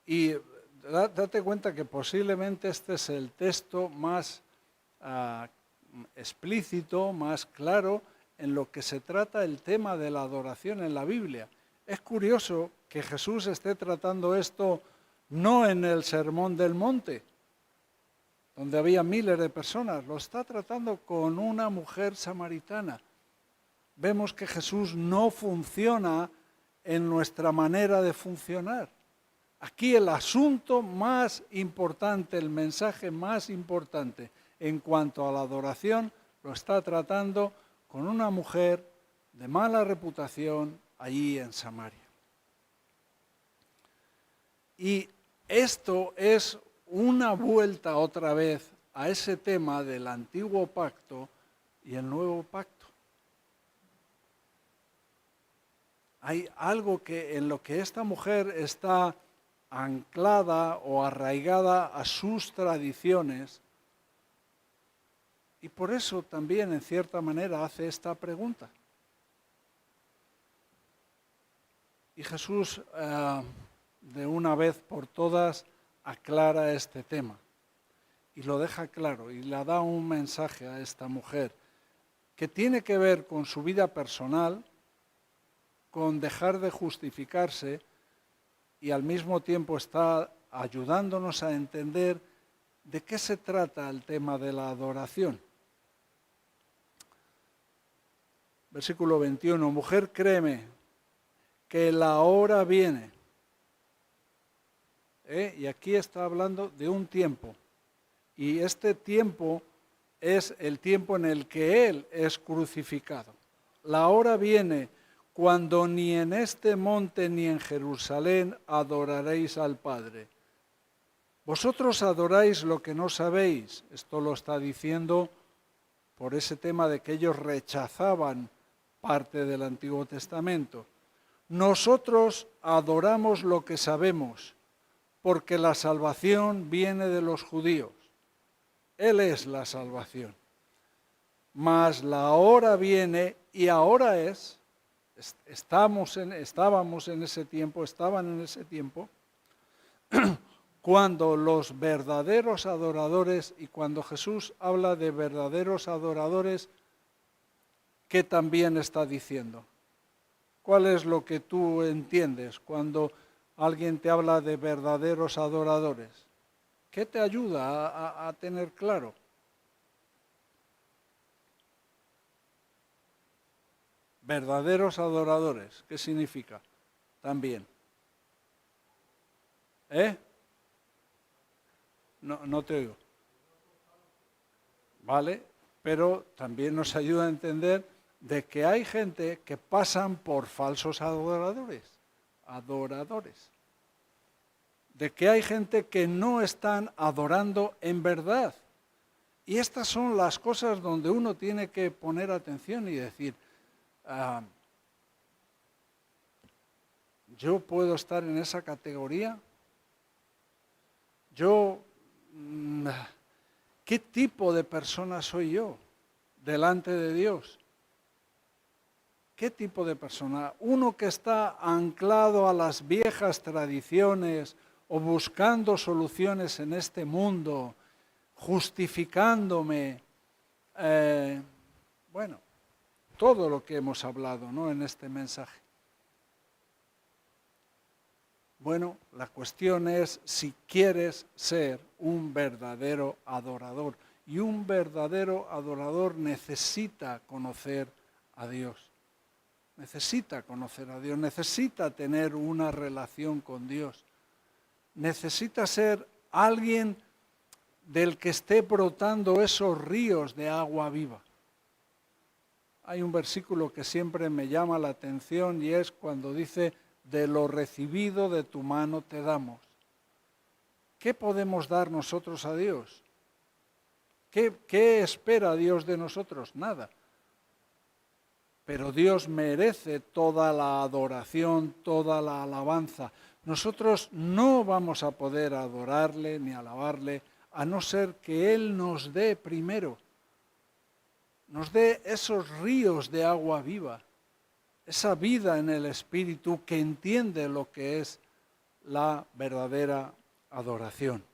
[SPEAKER 1] Y date cuenta que posiblemente este es el texto más explícito, más claro en lo que se trata el tema de la adoración en la Biblia. Es curioso que Jesús esté tratando esto no en el Sermón del Monte, donde había miles de personas, lo está tratando con una mujer samaritana. Vemos que Jesús no funciona en nuestra manera de funcionar. Aquí el asunto más importante, el mensaje más importante en cuanto a la adoración, lo está tratando con una mujer de mala reputación allí en Samaria. Y esto es una vuelta otra vez a ese tema del antiguo pacto y el nuevo pacto. Hay algo en lo que esta mujer está anclada o arraigada a sus tradiciones y por eso también en cierta manera hace esta pregunta. Y Jesús de una vez por todas aclara este tema y lo deja claro y le da un mensaje a esta mujer que tiene que ver con su vida personal, con dejar de justificarse y al mismo tiempo está ayudándonos a entender de qué se trata el tema de la adoración. Versículo 21, mujer, créeme que la hora viene. Y aquí está hablando de un tiempo. Y este tiempo es el tiempo en el que Él es crucificado. La hora viene cuando ni en este monte ni en Jerusalén adoraréis al Padre. Vosotros adoráis lo que no sabéis. Esto lo está diciendo por ese tema de que ellos rechazaban parte del Antiguo Testamento. Nosotros adoramos lo que sabemos, porque la salvación viene de los judíos. Él es la salvación. Mas la hora viene y ahora estábamos en ese tiempo, estaban en ese tiempo, cuando los verdaderos adoradores, y cuando Jesús habla de verdaderos adoradores, ¿qué también está diciendo? ¿Cuál es lo que tú entiendes cuando alguien te habla de verdaderos adoradores? ¿Qué te ayuda a tener claro? Verdaderos adoradores, ¿qué significa? También. No te oigo. Vale, pero también nos ayuda a entender de que hay gente que pasan por falsos adoradores. De que hay gente que no están adorando en verdad. Y estas son las cosas donde uno tiene que poner atención y decir, ¿yo puedo estar en esa categoría? ¿Qué tipo de persona soy yo delante de Dios? ¿Qué tipo de persona? Uno que está anclado a las viejas tradiciones o buscando soluciones en este mundo, justificándome, todo lo que hemos hablado, ¿no?, en este mensaje. Bueno, la cuestión es si quieres ser un verdadero adorador. Y un verdadero adorador necesita conocer a Dios. Necesita conocer a Dios, necesita tener una relación con Dios. Necesita ser alguien del que esté brotando esos ríos de agua viva. Hay un versículo que siempre me llama la atención y es cuando dice, de lo recibido de tu mano te damos. ¿Qué podemos dar nosotros a Dios? ¿Qué espera Dios de nosotros? Nada. Pero Dios merece toda la adoración, toda la alabanza. Nosotros no vamos a poder adorarle ni alabarle a no ser que Él nos dé primero, nos dé esos ríos de agua viva, esa vida en el Espíritu que entiende lo que es la verdadera adoración.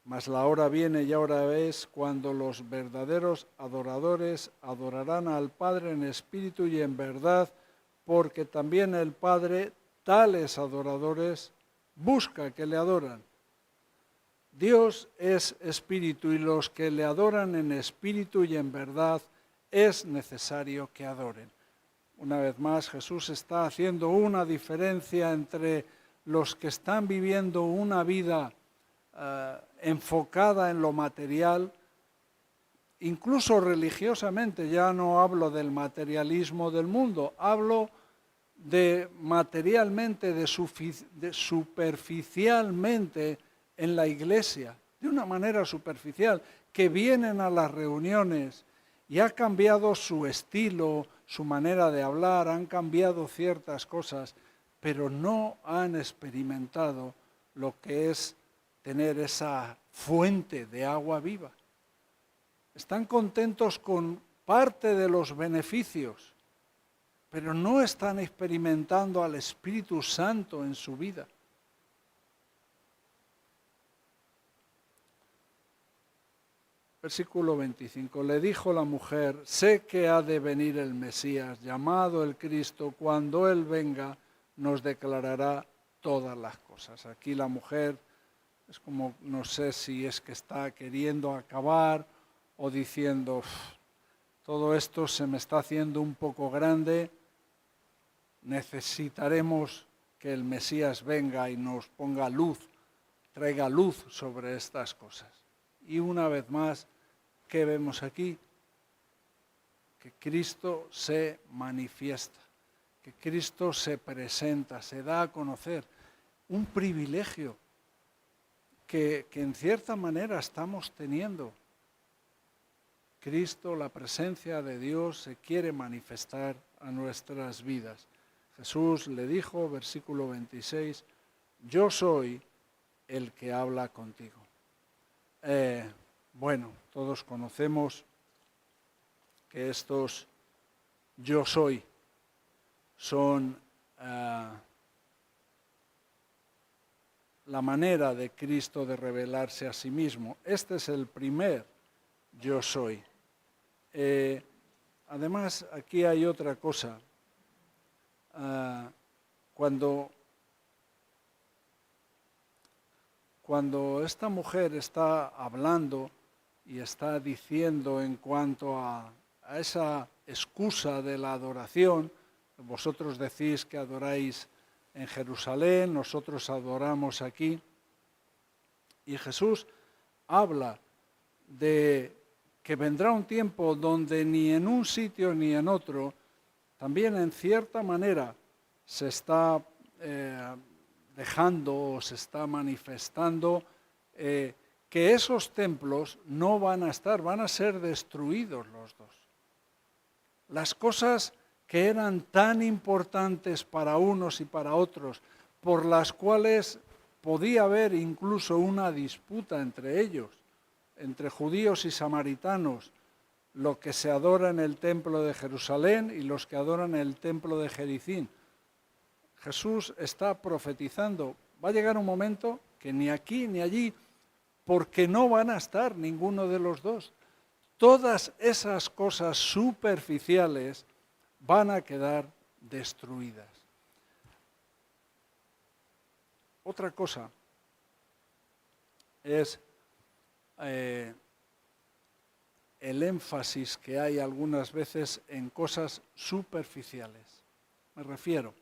[SPEAKER 1] Mas la hora viene y ahora es cuando los verdaderos adoradores adorarán al Padre en espíritu y en verdad, porque también el Padre, tales adoradores, busca que le adoran. Dios es espíritu y los que le adoran en espíritu y en verdad es necesario que adoren. Una vez más, Jesús está haciendo una diferencia entre los que están viviendo una vida enfocada en lo material, incluso religiosamente. Ya no hablo del materialismo del mundo, hablo de materialmente, de superficialmente en la iglesia, de una manera superficial, que vienen a las reuniones y ha cambiado su estilo, su manera de hablar, han cambiado ciertas cosas, pero no han experimentado lo que es tener esa fuente de agua viva. Están contentos con parte de los beneficios, pero no están experimentando al Espíritu Santo en su vida. Versículo 25. Le dijo la mujer, sé que ha de venir el Mesías, llamado el Cristo. Cuando Él venga, nos declarará todas las cosas. Aquí la mujer Es como, no sé si es que está queriendo acabar o diciendo, todo esto se me está haciendo un poco grande, necesitaremos que el Mesías venga y nos ponga luz, traiga luz sobre estas cosas. Y una vez más, ¿qué vemos aquí? Que Cristo se manifiesta, que Cristo se presenta, se da a conocer. Un privilegio que en cierta manera estamos teniendo. Cristo, la presencia de Dios, se quiere manifestar a nuestras vidas. Jesús le dijo, versículo 26, yo soy el que habla contigo. Bueno, todos conocemos que estos yo soy son la manera de Cristo de revelarse a sí mismo. Este es el primer yo soy. Además, aquí hay otra cosa. Cuando esta mujer está hablando y está diciendo en cuanto a esa excusa de la adoración, vosotros decís que adoráis en Jerusalén, nosotros adoramos aquí, y Jesús habla de que vendrá un tiempo donde ni en un sitio ni en otro, también en cierta manera se está dejando o se está manifestando que esos templos no van a estar, van a ser destruidos los dos. Las cosas que eran tan importantes para unos y para otros, por las cuales podía haber incluso una disputa entre ellos, entre judíos y samaritanos, lo que se adora en el templo de Jerusalén y los que adoran en el templo de Jericín. Jesús está profetizando, va a llegar un momento que ni aquí ni allí, porque no van a estar ninguno de los dos. Todas esas cosas superficiales van a quedar destruidas. Otra cosa es el énfasis que hay algunas veces en cosas superficiales. Me refiero,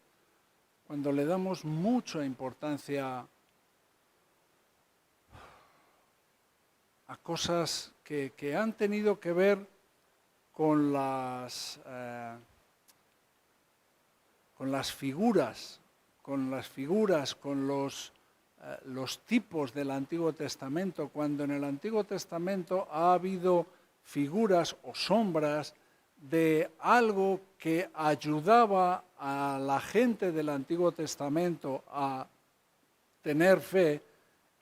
[SPEAKER 1] cuando le damos mucha importancia a cosas que han tenido que ver con las figuras, con los tipos del Antiguo Testamento, cuando en el Antiguo Testamento ha habido figuras o sombras de algo que ayudaba a la gente del Antiguo Testamento a tener fe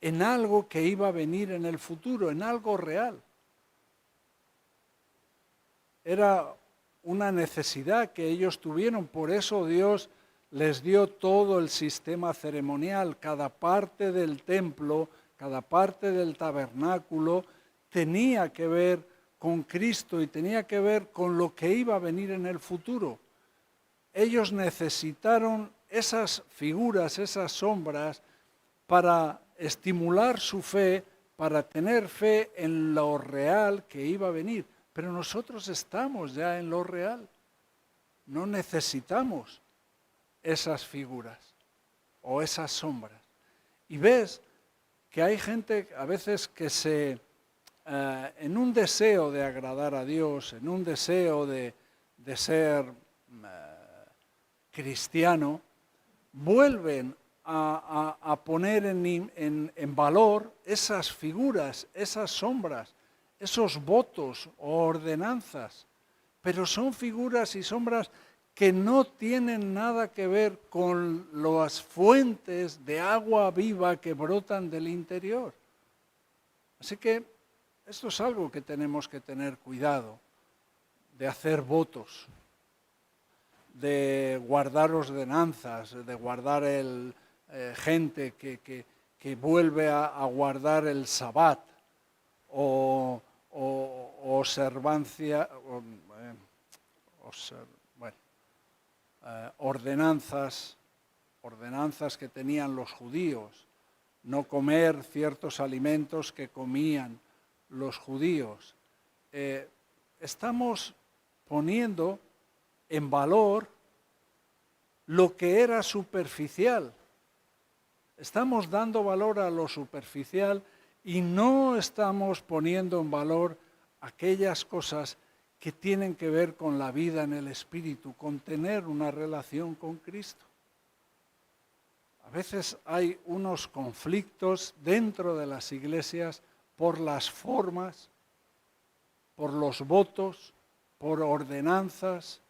[SPEAKER 1] en algo que iba a venir en el futuro, en algo real. Era una necesidad que ellos tuvieron, por eso Dios les dio todo el sistema ceremonial, cada parte del templo, cada parte del tabernáculo tenía que ver con Cristo y tenía que ver con lo que iba a venir en el futuro. Ellos necesitaron esas figuras, esas sombras, para estimular su fe, para tener fe en lo real que iba a venir. Pero nosotros estamos ya en lo real. No necesitamos esas figuras o esas sombras. Y ves que hay gente a veces que en un deseo de agradar a Dios, en un deseo de ser cristiano, vuelven a poner en valor esas figuras, esas sombras, esos votos o ordenanzas, pero son figuras y sombras que no tienen nada que ver con las fuentes de agua viva que brotan del interior. Así que esto es algo que tenemos que tener cuidado, de hacer votos, de guardar ordenanzas, de guardar gente que vuelve a guardar el Sabbat o observancia, ordenanzas que tenían los judíos no comer ciertos alimentos que comían los judíos. Estamos poniendo en valor lo que era superficial. Estamos dando valor a lo superficial y no estamos poniendo en valor aquellas cosas que tienen que ver con la vida en el Espíritu, con tener una relación con Cristo. A veces hay unos conflictos dentro de las iglesias por las formas, por los votos, por ordenanzas.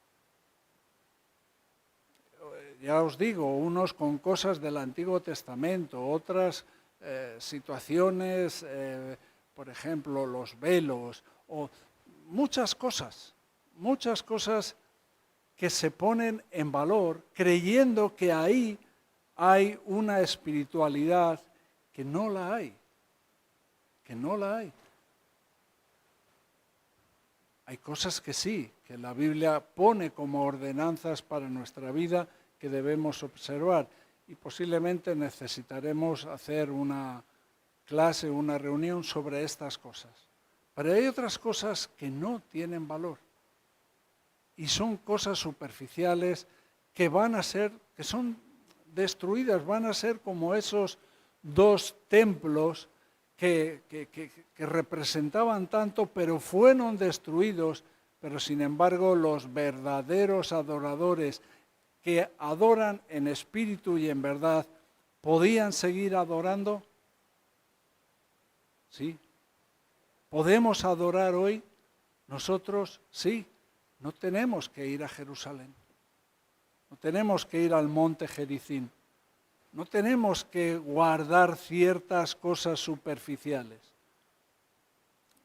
[SPEAKER 1] Ya os digo, unos con cosas del Antiguo Testamento, otras situaciones, por ejemplo, los velos, o muchas cosas que se ponen en valor creyendo que ahí hay una espiritualidad que no la hay, Hay cosas que sí, que la Biblia pone como ordenanzas para nuestra vida que debemos observar y posiblemente necesitaremos hacer una clase, una reunión sobre estas cosas. Pero hay otras cosas que no tienen valor y son cosas superficiales que son destruidas, van a ser como esos dos templos que representaban tanto, pero fueron destruidos, pero sin embargo los verdaderos adoradores que adoran en espíritu y en verdad, ¿podían seguir adorando? Sí. ¿Podemos adorar hoy? Nosotros sí. No tenemos que ir a Jerusalén. No tenemos que ir al monte Gerizim. No tenemos que guardar ciertas cosas superficiales.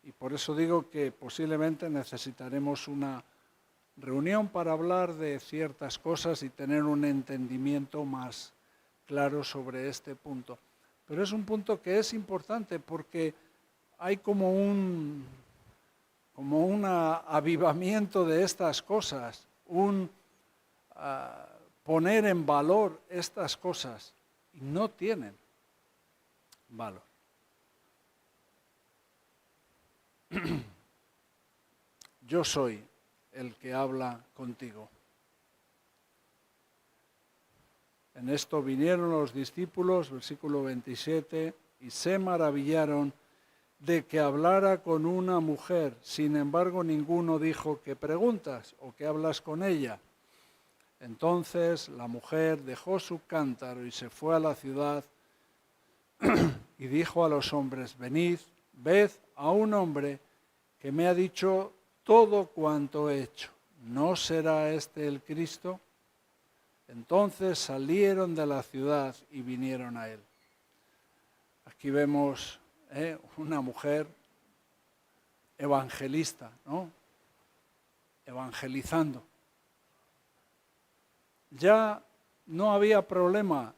[SPEAKER 1] Y por eso digo que posiblemente necesitaremos una reunión para hablar de ciertas cosas y tener un entendimiento más claro sobre este punto. Pero es un punto que es importante porque hay como un avivamiento de estas cosas, poner en valor estas cosas y no tienen valor. Yo soy el que habla contigo. En esto vinieron los discípulos, versículo 27, y se maravillaron de que hablara con una mujer. Sin embargo, ninguno dijo, ¿qué preguntas o qué hablas con ella? Entonces la mujer dejó su cántaro y se fue a la ciudad y dijo a los hombres, venid, ved a un hombre que me ha dicho todo cuanto he hecho. ¿No será este el Cristo? Entonces salieron de la ciudad y vinieron a él. Aquí vemos una mujer evangelista, ¿no? Evangelizando. Ya no había problema.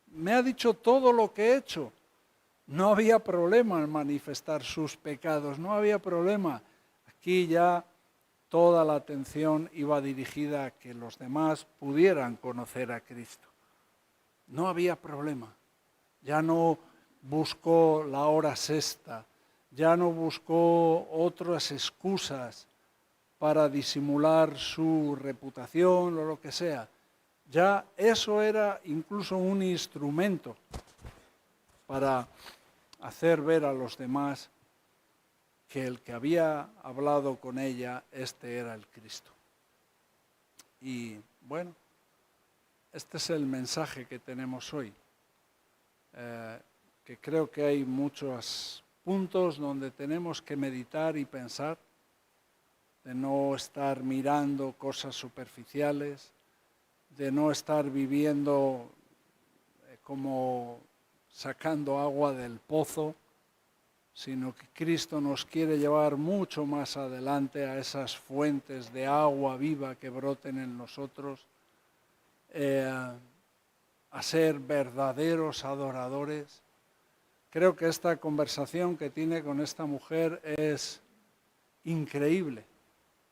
[SPEAKER 1] Me ha dicho todo lo que he hecho. No había problema en manifestar sus pecados, no había problema. Aquí ya toda la atención iba dirigida a que los demás pudieran conocer a Cristo. No había problema. Ya no buscó la hora sexta, ya no buscó otras excusas para disimular su reputación o lo que sea. Ya eso era incluso un instrumento para hacer ver a los demás que el que había hablado con ella, este era el Cristo. Y bueno, este es el mensaje que tenemos hoy, que creo que hay muchos puntos donde tenemos que meditar y pensar, de no estar mirando cosas superficiales, de no estar viviendo como sacando agua del pozo, sino que Cristo nos quiere llevar mucho más adelante a esas fuentes de agua viva que broten en nosotros, a ser verdaderos adoradores. Creo que esta conversación que tiene con esta mujer es increíble,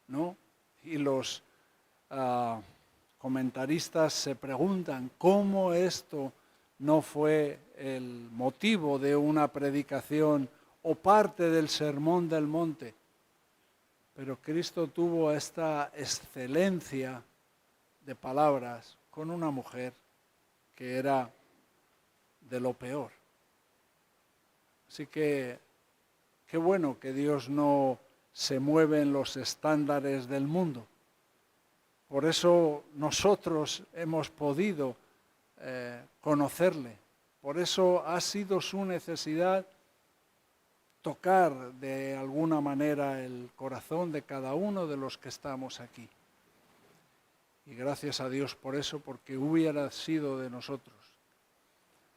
[SPEAKER 1] ¿no? Y los comentaristas se preguntan cómo esto no fue el motivo de una predicación o parte del Sermón del Monte, pero Cristo tuvo esta excelencia de palabras con una mujer que era de lo peor. Así que qué bueno que Dios no se mueve en los estándares del mundo. Por eso nosotros hemos podido conocerle. Por eso ha sido su necesidad tocar de alguna manera el corazón de cada uno de los que estamos aquí. Y gracias a Dios por eso, porque hubiera sido de nosotros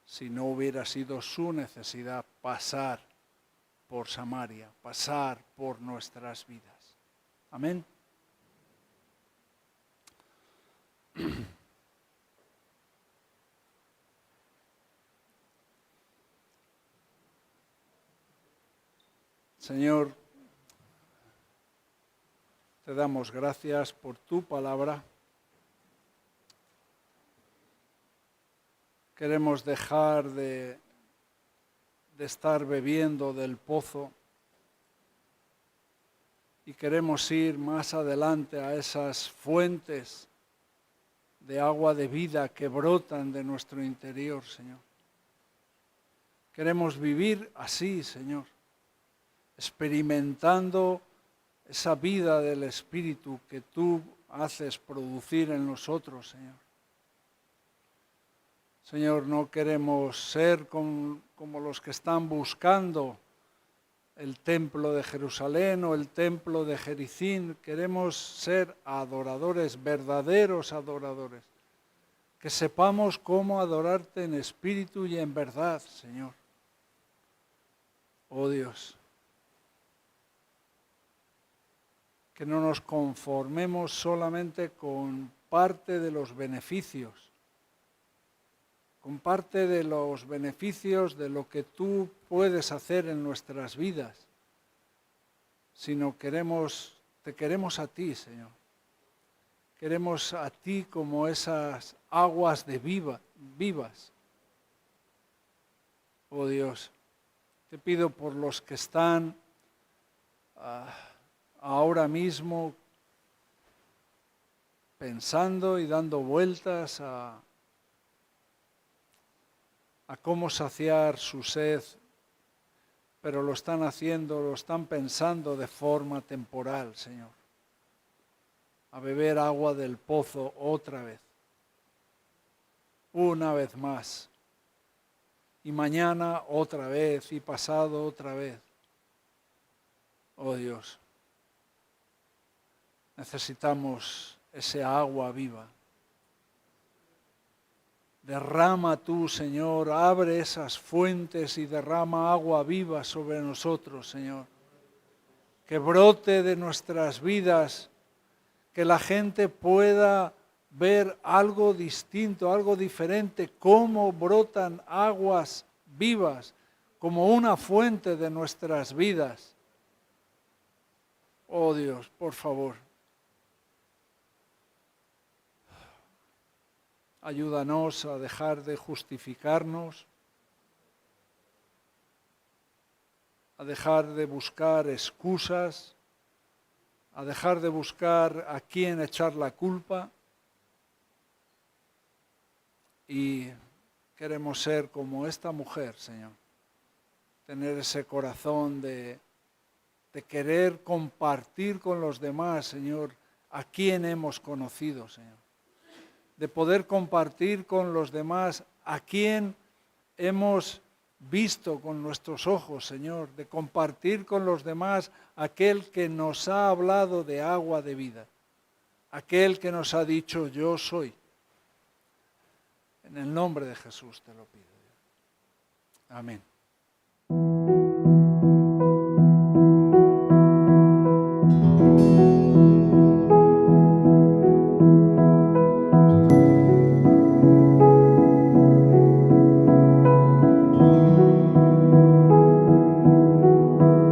[SPEAKER 1] si no hubiera sido su necesidad pasar por Samaria, pasar por nuestras vidas. Amén. Señor, te damos gracias por tu palabra. Queremos dejar de estar bebiendo del pozo y queremos ir más adelante a esas fuentes de agua de vida que brotan de nuestro interior, Señor. Queremos vivir así, Señor, experimentando esa vida del Espíritu que tú haces producir en nosotros, Señor. Señor, no queremos ser como los que están buscando el templo de Jerusalén o el templo de Jericín. Queremos ser adoradores, verdaderos adoradores. Que sepamos cómo adorarte en espíritu y en verdad, Señor. Oh Dios, que no nos conformemos solamente con parte de los beneficios, con parte de los beneficios de lo que tú puedes hacer en nuestras vidas, sino te queremos a ti, Señor. Queremos a ti como esas aguas de vivas. Oh Dios, te pido por los que están ahora mismo pensando y dando vueltas a cómo saciar su sed, pero lo están pensando de forma temporal, Señor. A beber agua del pozo otra vez, una vez más, y mañana otra vez, y pasado otra vez. Oh Dios, necesitamos ese agua viva. Derrama tú, Señor, abre esas fuentes y derrama agua viva sobre nosotros, Señor. Que brote de nuestras vidas, que la gente pueda ver algo distinto, algo diferente, cómo brotan aguas vivas, como una fuente de nuestras vidas. Oh Dios, por favor. Ayúdanos a dejar de justificarnos, a dejar de buscar excusas, a dejar de buscar a quién echar la culpa. Y queremos ser como esta mujer, Señor. Tener ese corazón de querer compartir con los demás, Señor, a quién hemos conocido, Señor. De poder compartir con los demás a quién hemos visto con nuestros ojos, Señor. De compartir con los demás aquel que nos ha hablado de agua de vida. Aquel que nos ha dicho, yo soy. En el nombre de Jesús te lo pido. Amén.